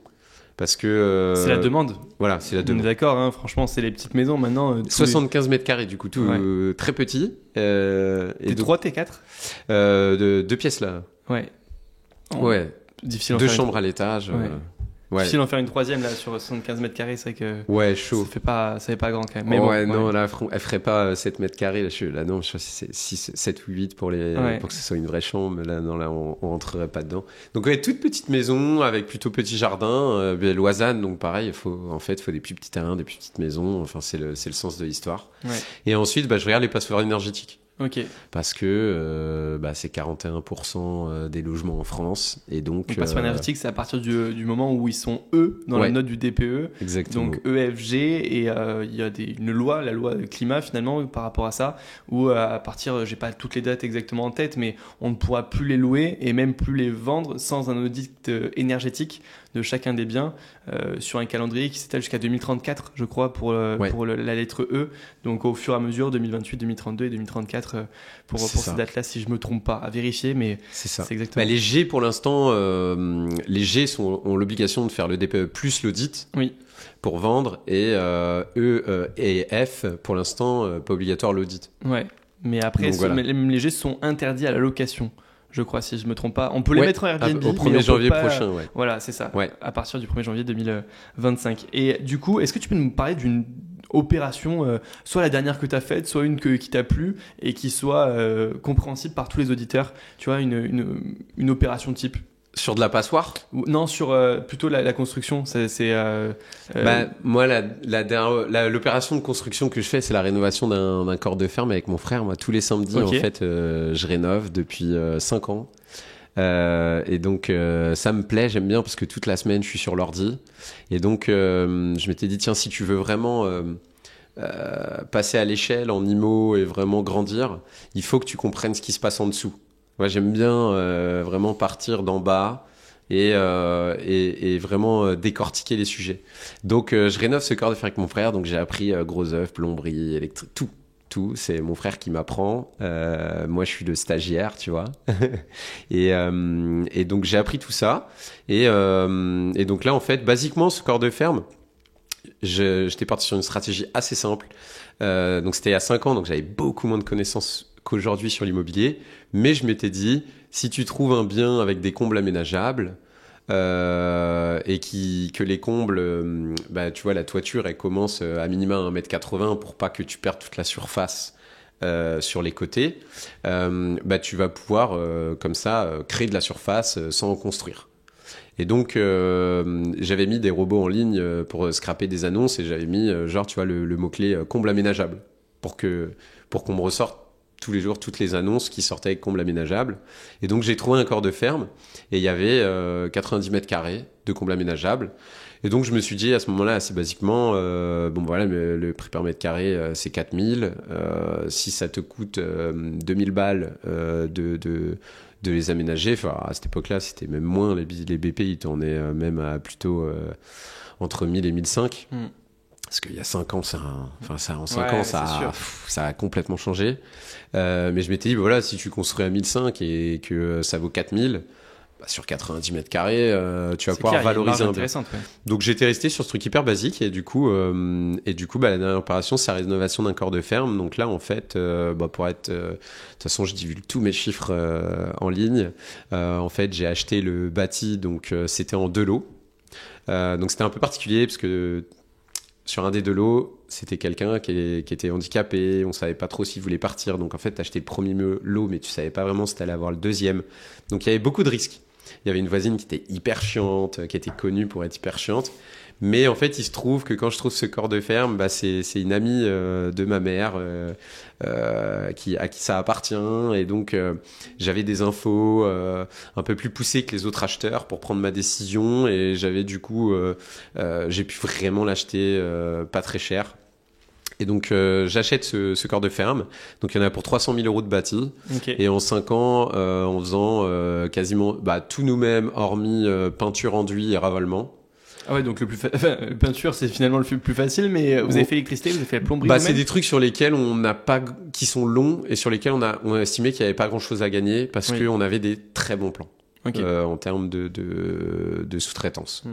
Parce que c'est la demande. Voilà, c'est la demande. On est d'accord, hein, franchement, c'est les petites maisons maintenant. 75 mètres carrés, du coup, très petit. T3, T4 deux pièces là. Ouais. Ouais. Difficile. Deux chambres à l'étage. Difficile d'en faire une troisième là sur 75 mètres carrés, c'est vrai que. Ouais, chaud. Ça fait pas grand quand même. Mais non, là, elle ferait pas 7 mètres carrés. Là, non, je sais c'est 7 ou 8 pour que ce soit une vraie chambre. Là, non, là, on rentrerait pas dedans. Donc, toute petite maison avec plutôt petit jardin. Loisanne, donc pareil, il faut des plus petits terrains, des plus petites maisons. Enfin, c'est le sens de l'histoire. Ouais. Et ensuite, je regarde les passoires énergétiques. Ok. Parce que c'est 41% des logements en France. Et donc passoire énergétique, c'est à partir du moment où ils sont dans la note du DPE. Exactement. Donc EFG, et il y a une loi, la loi climat finalement, par rapport à ça, où à partir, j'ai pas toutes les dates exactement en tête, mais on ne pourra plus les louer et même plus les vendre sans un audit énergétique de chacun des biens sur un calendrier qui s'étale jusqu'à 2034, je crois, pour la lettre E. Donc au fur et à mesure, 2028, 2032 et 2034 pour ces dates-là, si je me trompe pas, à vérifier, mais c'est exactement. Les G, pour l'instant, les G ont l'obligation de faire le DPE plus l'audit pour vendre, et E et F, pour l'instant, pas obligatoire l'audit. Ouais, mais après, les G sont interdits à la location. Je crois, si je me trompe pas. On peut les mettre en Airbnb. Au 1er janvier prochain, Voilà, c'est ça. Ouais. À partir du 1er janvier 2025. Et du coup, est-ce que tu peux nous parler d'une opération, soit la dernière que tu as faite, soit une qui t'a plu et qui soit compréhensible par tous les auditeurs? Tu vois, une opération type. Sur de la passoire? Non, sur plutôt la construction. Moi, l'opération de construction que je fais, c'est la rénovation d'un corps de ferme avec mon frère. Moi, tous les samedis, en fait, je rénove depuis 5 ans. Et donc, ça me plaît, j'aime bien parce que toute la semaine, je suis sur l'ordi. Et donc, je m'étais dit, tiens, si tu veux vraiment passer à l'échelle en IMO et vraiment grandir, il faut que tu comprennes ce qui se passe en dessous. Moi, j'aime bien vraiment partir d'en bas et vraiment décortiquer les sujets. Donc, je rénove ce corps de fer avec mon frère. Donc, j'ai appris gros œuvre, plomberie, électrique, tout. C'est mon frère qui m'apprend. Moi, je suis le stagiaire, tu vois. et donc, j'ai appris tout ça. Et donc là, en fait, basiquement, ce corps de ferme, j'étais parti sur une stratégie assez simple. Donc, c'était il y a 5 ans. Donc, j'avais beaucoup moins de connaissances qu'aujourd'hui sur l'immobilier, mais je m'étais dit, si tu trouves un bien avec des combles aménageables et que les combles, tu vois, la toiture, elle commence à minima à 1,80 m pour pas que tu perdes toute la surface sur les côtés, tu vas pouvoir comme ça créer de la surface sans en construire. Et donc, j'avais mis des robots en ligne pour scraper des annonces et j'avais mis, genre, tu vois, le mot-clé comble aménageable pour qu'on me ressorte tous les jours toutes les annonces qui sortaient avec comble aménageable. Et donc, j'ai trouvé un corps de ferme et il y avait 90 mètres carrés de comble aménageable. Et donc, je me suis dit à ce moment-là, assez basiquement, bon voilà, le prix par mètre carré, c'est 4000. Si ça te coûte 2000 balles de les aménager, enfin, à cette époque-là, c'était même moins. Les BP, ils tournaient même à plutôt entre 1000 et 1005. Parce qu'il y a 5 ans, en 5 ans, ça a complètement changé. Mais je m'étais dit, voilà, si tu construis à 1005 et que ça vaut 4000, sur 90 mètres carrés, tu vas pouvoir valoriser un peu. Ouais. Donc j'étais resté sur ce truc hyper basique et du coup, la dernière opération, c'est la rénovation d'un corps de ferme. Donc là, en fait, pour être, de toute façon, je divulgue tous mes chiffres en ligne. En fait, j'ai acheté le bâti, donc c'était en 2 lots. Donc c'était un peu particulier parce que sur un des 2 lots, c'était quelqu'un qui était handicapé, on savait pas trop s'il voulait partir. Donc en fait, t'achetais le premier lot, mais tu savais pas vraiment si t'allais avoir le deuxième. Donc il y avait beaucoup de risques. Il y avait une voisine qui était hyper chiante, qui était connue pour être hyper chiante. Mais en fait, il se trouve que quand je trouve ce corps de ferme, c'est une amie de ma mère à qui ça appartient. Et donc, j'avais des infos un peu plus poussées que les autres acheteurs pour prendre ma décision. Et j'avais du coup, j'ai pu vraiment l'acheter pas très cher. Et donc, j'achète ce corps de ferme. Donc, il y en a pour 300 000 € de bâti. Okay. Et en 5 ans, en faisant quasiment tout nous-mêmes, hormis peinture, enduit et ravalement. Ah ouais, donc peinture, c'est finalement le plus facile, mais vous avez fait l'électricité, vous avez fait la plomberie vous-même ? C'est des trucs sur lesquels on n'a pas, qui sont longs et sur lesquels on a estimé qu'il n'y avait pas grand-chose à gagner parce qu'on avait des très bons plans. Okay. En termes de sous-traitance.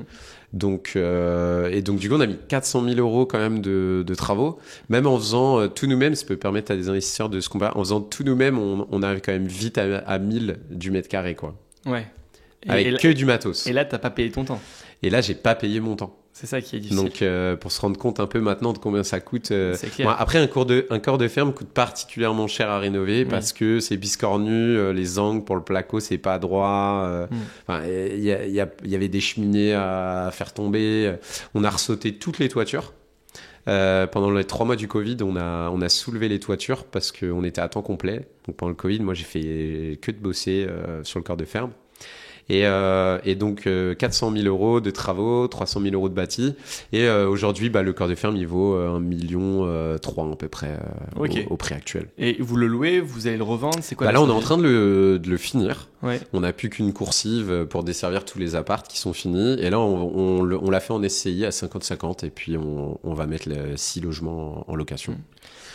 Donc, et donc, du coup, on a mis 400 000 € quand même de travaux. Même en faisant tout nous-mêmes, ça peut permettre à des investisseurs de se comparer. En faisant tout nous-mêmes, on arrive quand même vite à 1000 du mètre carré, quoi. Ouais. Avec que du matos. Et là, t'as pas payé ton temps. Et là, j'ai pas payé mon temps. C'est ça qui est difficile. Donc, pour se rendre compte un peu maintenant de combien ça coûte. C'est clair. Bon, après, un corps de ferme coûte particulièrement cher à rénover parce que c'est biscornu, les angles pour le placo, c'est pas droit. Il y avait des cheminées à faire tomber. On a ressauté toutes les toitures. Pendant les 3 mois du Covid, on a soulevé les toitures parce qu'on était à temps complet. Donc, pendant le Covid, moi, j'ai fait que de bosser sur le corps de ferme. Et donc 400 000 € de travaux, 300 000 € de bâti. Et aujourd'hui, le corps de ferme, il vaut 1,3 million à peu près au prix actuel. Et vous le louez, vous allez le revendre, c'est quoi là, on est en train de le finir. Ouais. On n'a plus qu'une coursive pour desservir tous les apparts qui sont finis. Et là, on l'a fait en SCI à 50-50. Et puis, on va mettre 6 logements en location.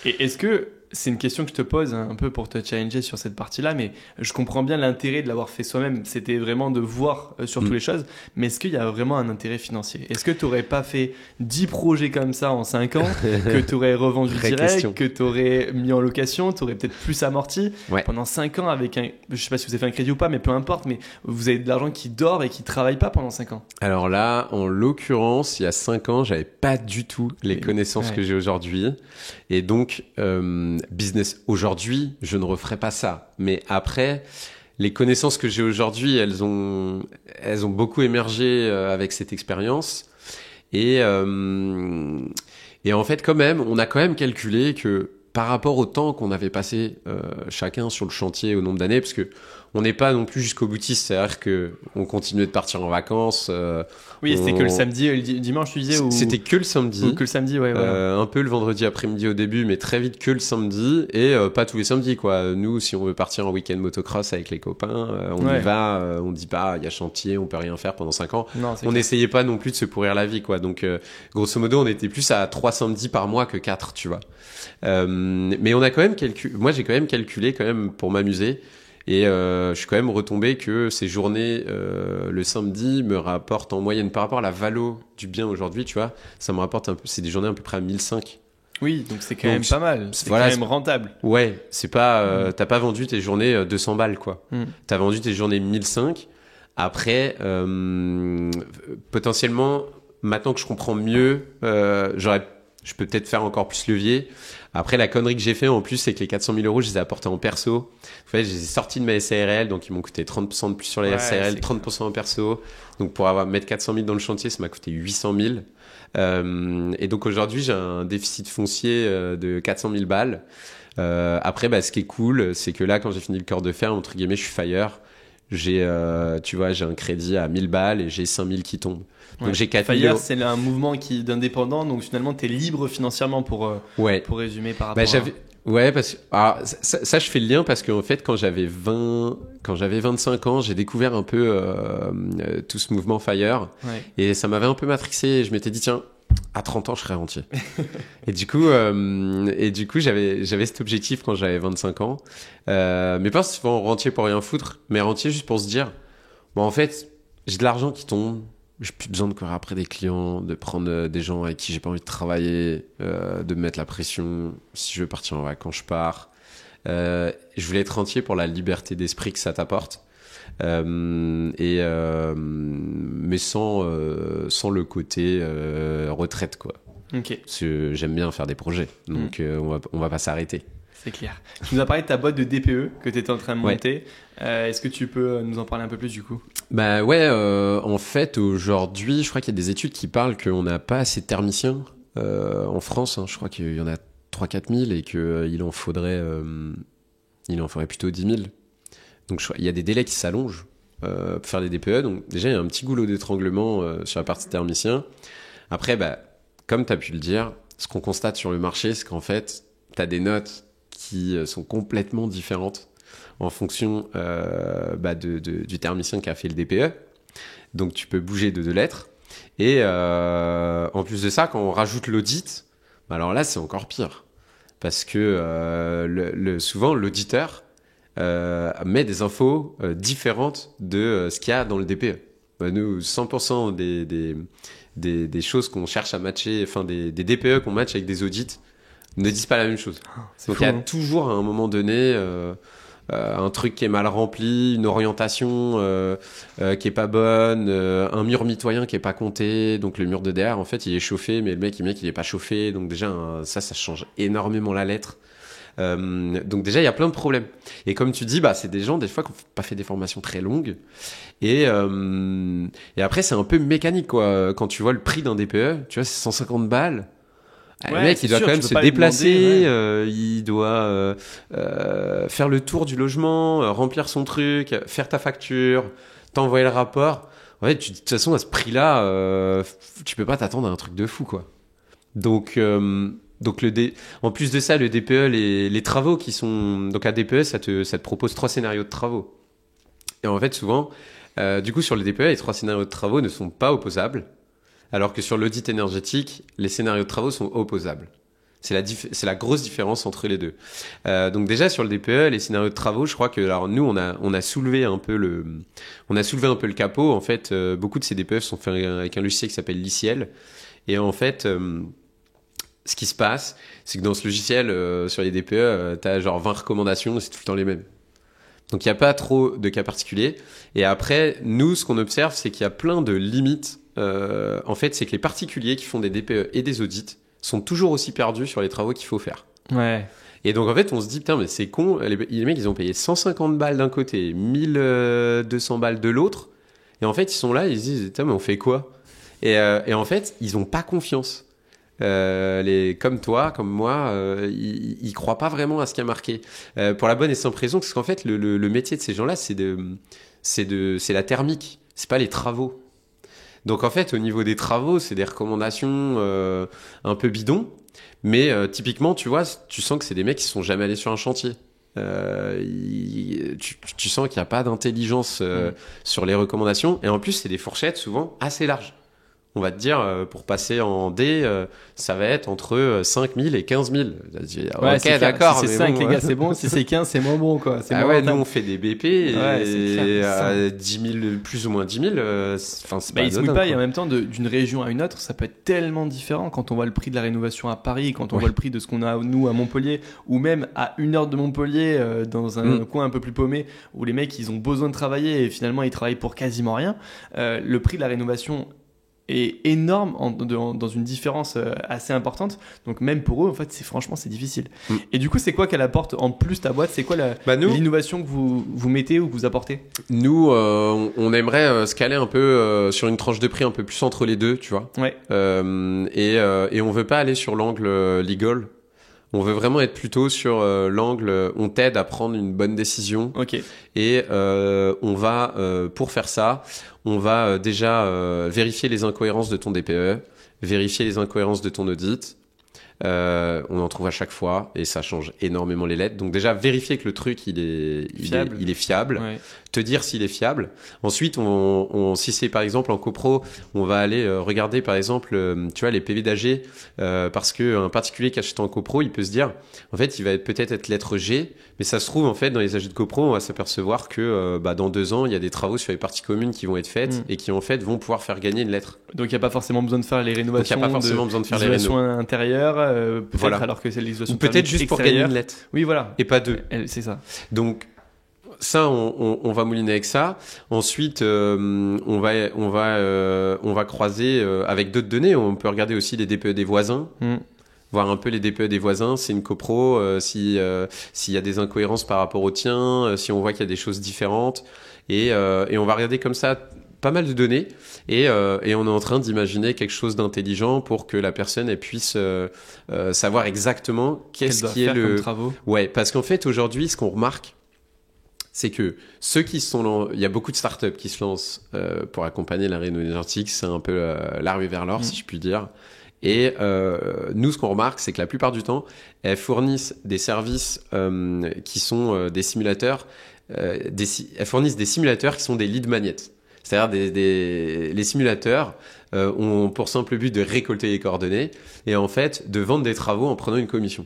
Et est-ce que... C'est une question que je te pose un peu pour te challenger sur cette partie-là, mais je comprends bien l'intérêt de l'avoir fait soi-même. C'était vraiment de voir surtout les choses. Mais est-ce qu'il y a vraiment un intérêt financier ? Est-ce que tu n'aurais pas fait 10 projets comme ça en 5 ans, que tu aurais revendu direct, que tu aurais mis en location, tu aurais peut-être plus amorti pendant 5 ans avec je sais pas si vous avez fait un crédit ou pas, mais peu importe, mais vous avez de l'argent qui dort et qui travaille pas pendant 5 ans. Alors là, en l'occurrence, il y a 5 ans, j'avais pas du tout les connaissances que j'ai aujourd'hui. Et donc, business aujourd'hui, je ne referai pas ça. Mais après, les connaissances que j'ai aujourd'hui, elles ont beaucoup émergé avec cette expérience. Et en fait, quand même, on a quand même calculé que par rapport au temps qu'on avait passé chacun sur le chantier au nombre d'années, parce que on n'est pas non plus jusqu'au boutiste, c'est-à-dire que on continuait de partir en vacances. Oui, c'était que le samedi et le dimanche, tu disais, ou... C'était que le samedi. Ou que le samedi, ouais. Un peu le vendredi après-midi au début, mais très vite que le samedi, et pas tous les samedis, quoi. Nous, si on veut partir en week-end motocross avec les copains, on y va, on dit pas, il y a chantier, on peut rien faire pendant 5 ans. Non, on n'essayait pas non plus de se pourrir la vie, quoi. Donc, grosso modo, on était plus à 3 samedis par mois que 4, tu vois. Mais on a quand même moi, j'ai quand même calculé quand même pour m'amuser. Et je suis quand même retombé que ces journées le samedi me rapportent en moyenne par rapport à la valo du bien aujourd'hui, tu vois, ça me rapporte un peu, c'est des journées à peu près à 1005. Oui, donc c'est quand même pas mal, c'est quand même rentable. Ouais, c'est pas t'as pas vendu tes journées 200 balles, quoi. T'as vendu tes journées 1005. Après potentiellement, maintenant que je comprends mieux, je peux peut-être faire encore plus levier. Après, la connerie que j'ai fait en plus, c'est que les 400 000 euros, je les ai apportés en perso. En fait, je les ai sortis de ma SARL, donc ils m'ont coûté 30% de plus sur la SARL, 30% en perso. Donc pour mettre 400 000 dans le chantier, ça m'a coûté 800 000. Et donc aujourd'hui, j'ai un déficit foncier de 400 000 balles. Après, ce qui est cool, c'est que là, quand j'ai fini le corps de fer, entre guillemets, je suis fire. J'ai un crédit à 1000 balles et j'ai 5000 qui tombent. Donc j'ai 4000 Fire, c'est un mouvement d'indépendant, donc finalement, tu es libre financièrement pour résumer par rapport Ouais, parce que ça, je fais le lien parce qu'en fait, quand j'avais 25 ans, j'ai découvert un peu tout ce mouvement Fire et ça m'avait un peu matrixé. Et je m'étais dit, tiens, à 30 ans, je serai rentier. et du coup, j'avais cet objectif quand j'avais 25 ans. Mais pas souvent rentier pour rien foutre, mais rentier juste pour se dire, bon, en fait, j'ai de l'argent qui tombe. J'ai plus besoin de courir après des clients, de prendre des gens avec qui j'ai pas envie de travailler, de me mettre la pression. Si je veux partir en vacances, je pars. Je voulais être rentier pour la liberté d'esprit que ça t'apporte. Mais sans le côté retraite, quoi. Ok. Parce que j'aime bien faire des projets, donc on va pas s'arrêter. C'est clair. Tu nous as parlé de ta boîte de DPE que tu étais en train de monter. Est-ce que tu peux nous en parler un peu plus du coup ? En fait, aujourd'hui, je crois qu'il y a des études qui parlent qu'on n'a pas assez de thermiciens en France. Je crois qu'il y en a 3-4 000 et qu'il en faudrait plutôt 10 000. Donc il y a des délais qui s'allongent pour faire des DPE. Donc déjà, il y a un petit goulot d'étranglement sur la partie thermicien. Après, comme tu as pu le dire, ce qu'on constate sur le marché, c'est qu'en fait, tu as des notes qui sont complètement différentes en fonction du thermicien qui a fait le DPE. Donc, tu peux bouger de 2 lettres. Et en plus de ça, quand on rajoute l'audit, alors là, c'est encore pire. Parce que souvent, l'auditeur met des infos différentes de ce qu'il y a dans le DPE. Nous, 100% des choses qu'on cherche à matcher, enfin des DPE qu'on matche avec des audits, ne disent pas la même chose. Donc il y a toujours à un moment donné un truc qui est mal rempli, une orientation qui est pas bonne, un mur mitoyen qui est pas compté, donc le mur de derrière en fait il est chauffé mais le mec il est pas chauffé, donc déjà ça change énormément la lettre. Donc déjà il y a plein de problèmes et comme tu dis c'est des gens des fois qui n'ont pas fait des formations très longues et après c'est un peu mécanique quoi. Quand tu vois le prix d'un DPE, tu vois c'est 150 balles. Le mec, il doit quand même se déplacer, il doit faire le tour du logement, remplir son truc, faire ta facture, t'envoyer le rapport. En fait, de toute façon, à ce prix-là, tu peux pas t'attendre à un truc de fou, quoi. Donc en plus de ça, le DPE, les travaux qui sont... Donc, à DPE, ça te propose 3 scénarios de travaux. Et en fait, souvent, du coup, sur le DPE, les 3 scénarios de travaux ne sont pas opposables. Alors que sur l'audit énergétique, les scénarios de travaux sont opposables. C'est la grosse différence entre les deux. Donc déjà sur le DPE, les scénarios de travaux, je crois que alors nous on a soulevé un peu le capot. En fait, beaucoup de ces DPE sont faits avec un logiciel qui s'appelle Liciel. Et en fait, ce qui se passe, c'est que dans ce logiciel sur les DPE, t'as genre 20 recommandations, c'est tout le temps les mêmes. Donc il y a pas trop de cas particuliers. Et après, nous, ce qu'on observe, c'est qu'il y a plein de limites. En fait, c'est que les particuliers qui font des DPE et des audits sont toujours aussi perdus sur les travaux qu'il faut faire. Ouais. Et donc, en fait, on se dit, putain, mais c'est con. Les mecs, ils ont payé 150 balles d'un côté, 1200 balles de l'autre. Et en fait, ils sont là, ils se disent, putain, mais on fait quoi ? Et en fait, ils ont pas confiance. Comme toi, comme moi, ils croient pas vraiment à ce qui a marqué. Pour la bonne et simple raison, parce qu'en fait, le métier de ces gens-là, c'est la thermique. C'est pas les travaux. Donc en fait, au niveau des travaux, c'est des recommandations un peu bidons, mais typiquement, tu vois, tu sens que c'est des mecs qui sont jamais allés sur un chantier. Tu sens qu'il n'y a pas d'intelligence sur les recommandations, et en plus, c'est des fourchettes souvent assez larges. On va te dire, pour passer en D, ça va être entre 5 000 et 15 000. Ouais, ok, d'accord. Si c'est 5, les gars, c'est bon. Si c'est 15, c'est moins bon, quoi. Nous, on fait des BP et 10 000, plus ou moins 10 000. C'est pas ils se mouillent pas. Et en même temps, d'une région à une autre, ça peut être tellement différent. Quand on voit le prix de la rénovation à Paris, quand on voit le prix de ce qu'on a, nous, à Montpellier, ou même à 1 heure de Montpellier, dans un coin un peu plus paumé, où les mecs, ils ont besoin de travailler et finalement, ils travaillent pour quasiment rien. Le prix de la rénovation est énorme dans une différence assez importante. Donc même pour eux, en fait, franchement, c'est difficile. Et du coup, c'est quoi qu'elle apporte en plus ta boîte? C'est quoi l'innovation que vous mettez ou que vous apportez? Nous, on aimerait se caler un peu sur une tranche de prix un peu plus entre les deux, tu vois. Ouais. Et on veut pas aller sur l'angle legal. On veut vraiment être plutôt sur l'angle, on t'aide à prendre une bonne décision. Ok. Et on va, pour faire ça, on va déjà vérifier les incohérences de ton DPE, vérifier les incohérences de ton audit. On en trouve à chaque fois et ça change énormément les lettres. Donc déjà, vérifier que le truc il est fiable. Ouais. Te dire s'il est fiable. Ensuite, si c'est par exemple en copro, on va aller regarder par exemple, tu vois, les PV d'AG, parce que un particulier qui achète en copro, il peut se dire, en fait, il va peut-être être lettre G, mais ça se trouve en fait dans les AG de copro, on va s'apercevoir que dans 2 ans, il y a des travaux sur les parties communes qui vont être faites et qui en fait vont pouvoir faire gagner une lettre. Donc il n'y a pas forcément besoin de faire les rénovations. Donc il n'y a pas forcément besoin de faire les rénovations intérieures, peut-être voilà. alors que c'est l'isolation. Ou peut-être juste pour gagner une lettre. Oui, voilà. Et pas 2. C'est ça. Donc ça, on va mouliner avec ça. Ensuite, on va croiser avec d'autres données. On peut regarder aussi les DPE des voisins, voir un peu les DPE des voisins. C'est une copro, s'il y a des incohérences par rapport au tien, si on voit qu'il y a des choses différentes, et on va regarder comme ça pas mal de données, et on est en train d'imaginer quelque chose d'intelligent pour que la personne elle puisse savoir exactement qu'est-ce qui est le travaux. Ouais, parce qu'en fait aujourd'hui, ce qu'on remarque, c'est que ceux qui il y a beaucoup de startups qui se lancent pour accompagner la réno énergétique, c'est un peu la rue vers l'or, si je puis dire. Et nous, ce qu'on remarque, c'est que la plupart du temps, elles fournissent des services qui sont des simulateurs. Elles fournissent des simulateurs qui sont des lead magnets. C'est-à-dire les simulateurs ont pour simple but de récolter les coordonnées et en fait de vendre des travaux en prenant une commission.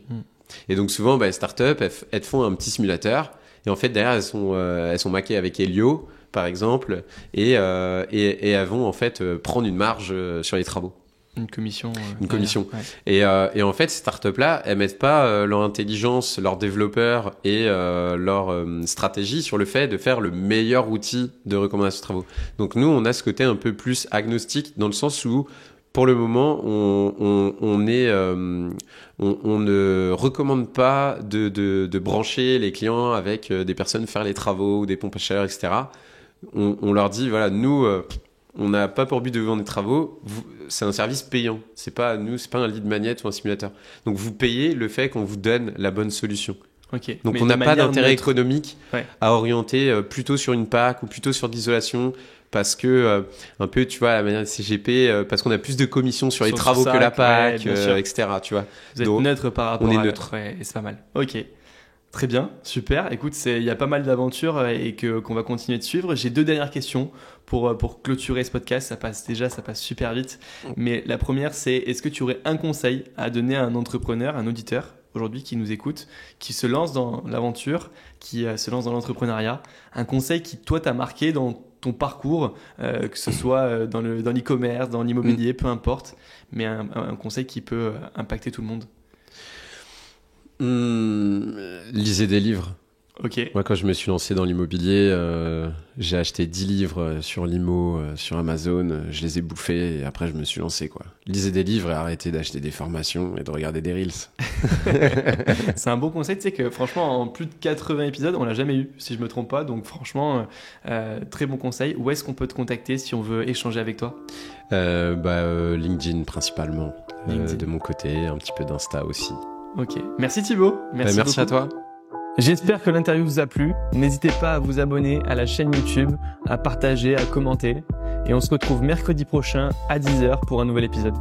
Et donc souvent, les startups, elles font un petit simulateur. Et en fait, derrière, elles sont maquées avec Helio, par exemple, et elles vont en fait prendre une marge sur les travaux. Une commission. Une commission. Ouais. Et en fait, ces startups-là, elles mettent pas leur intelligence, leurs développeurs et leur stratégie sur le fait de faire le meilleur outil de recommandation de travaux. Donc nous, on a ce côté un peu plus agnostique dans le sens où, pour le moment, on ne recommande pas de brancher les clients avec des personnes faire les travaux ou des pompes à chaleur, etc. On leur dit, voilà, nous, on n'a pas pour but de vendre des travaux. C'est un service payant. C'est pas un lead magnet ou un simulateur. Donc vous payez le fait qu'on vous donne la bonne solution. Okay. Donc mais on n'a pas d'intérêt neutre. économique à orienter plutôt sur une PAC ou plutôt sur de l'isolation. Parce que, un peu, tu vois, à la manière de CGP, parce qu'on a plus de commissions sur les travaux que la PAC, etc. Tu vois. Vous êtes neutre par rapport on est neutre. Ouais, et c'est pas mal. Ok. Très bien, super. Écoute, il y a pas mal d'aventures et qu'on va continuer de suivre. J'ai 2 dernières questions pour clôturer ce podcast. Ça passe super vite. Mais la première, c'est est-ce que tu aurais un conseil à donner à un entrepreneur, un auditeur aujourd'hui qui nous écoute, qui se lance dans l'aventure, qui se lance dans l'entrepreneuriat, un conseil qui, toi, t'a marqué dans ton parcours, que ce soit dans l'e-commerce, dans l'immobilier, peu importe, mais un conseil qui peut impacter tout le monde. Lisez des livres. Ok. Moi, quand je me suis lancé dans l'immobilier, j'ai acheté 10 livres sur l'IMO, sur Amazon. Je les ai bouffés et après, je me suis lancé, quoi. Lisez des livres et arrêtez d'acheter des formations et de regarder des Reels. C'est un bon conseil. Tu sais que franchement, en plus de 80 épisodes, on l'a jamais eu, si je me trompe pas. Donc franchement, très bon conseil. Où est-ce qu'on peut te contacter si on veut échanger avec toi? LinkedIn principalement. De mon côté, un petit peu d'Insta aussi. Ok. Merci Thibaut. Merci à toi. J'espère que l'interview vous a plu. N'hésitez pas à vous abonner à la chaîne YouTube, à partager, à commenter. Et on se retrouve mercredi prochain à 10h pour un nouvel épisode.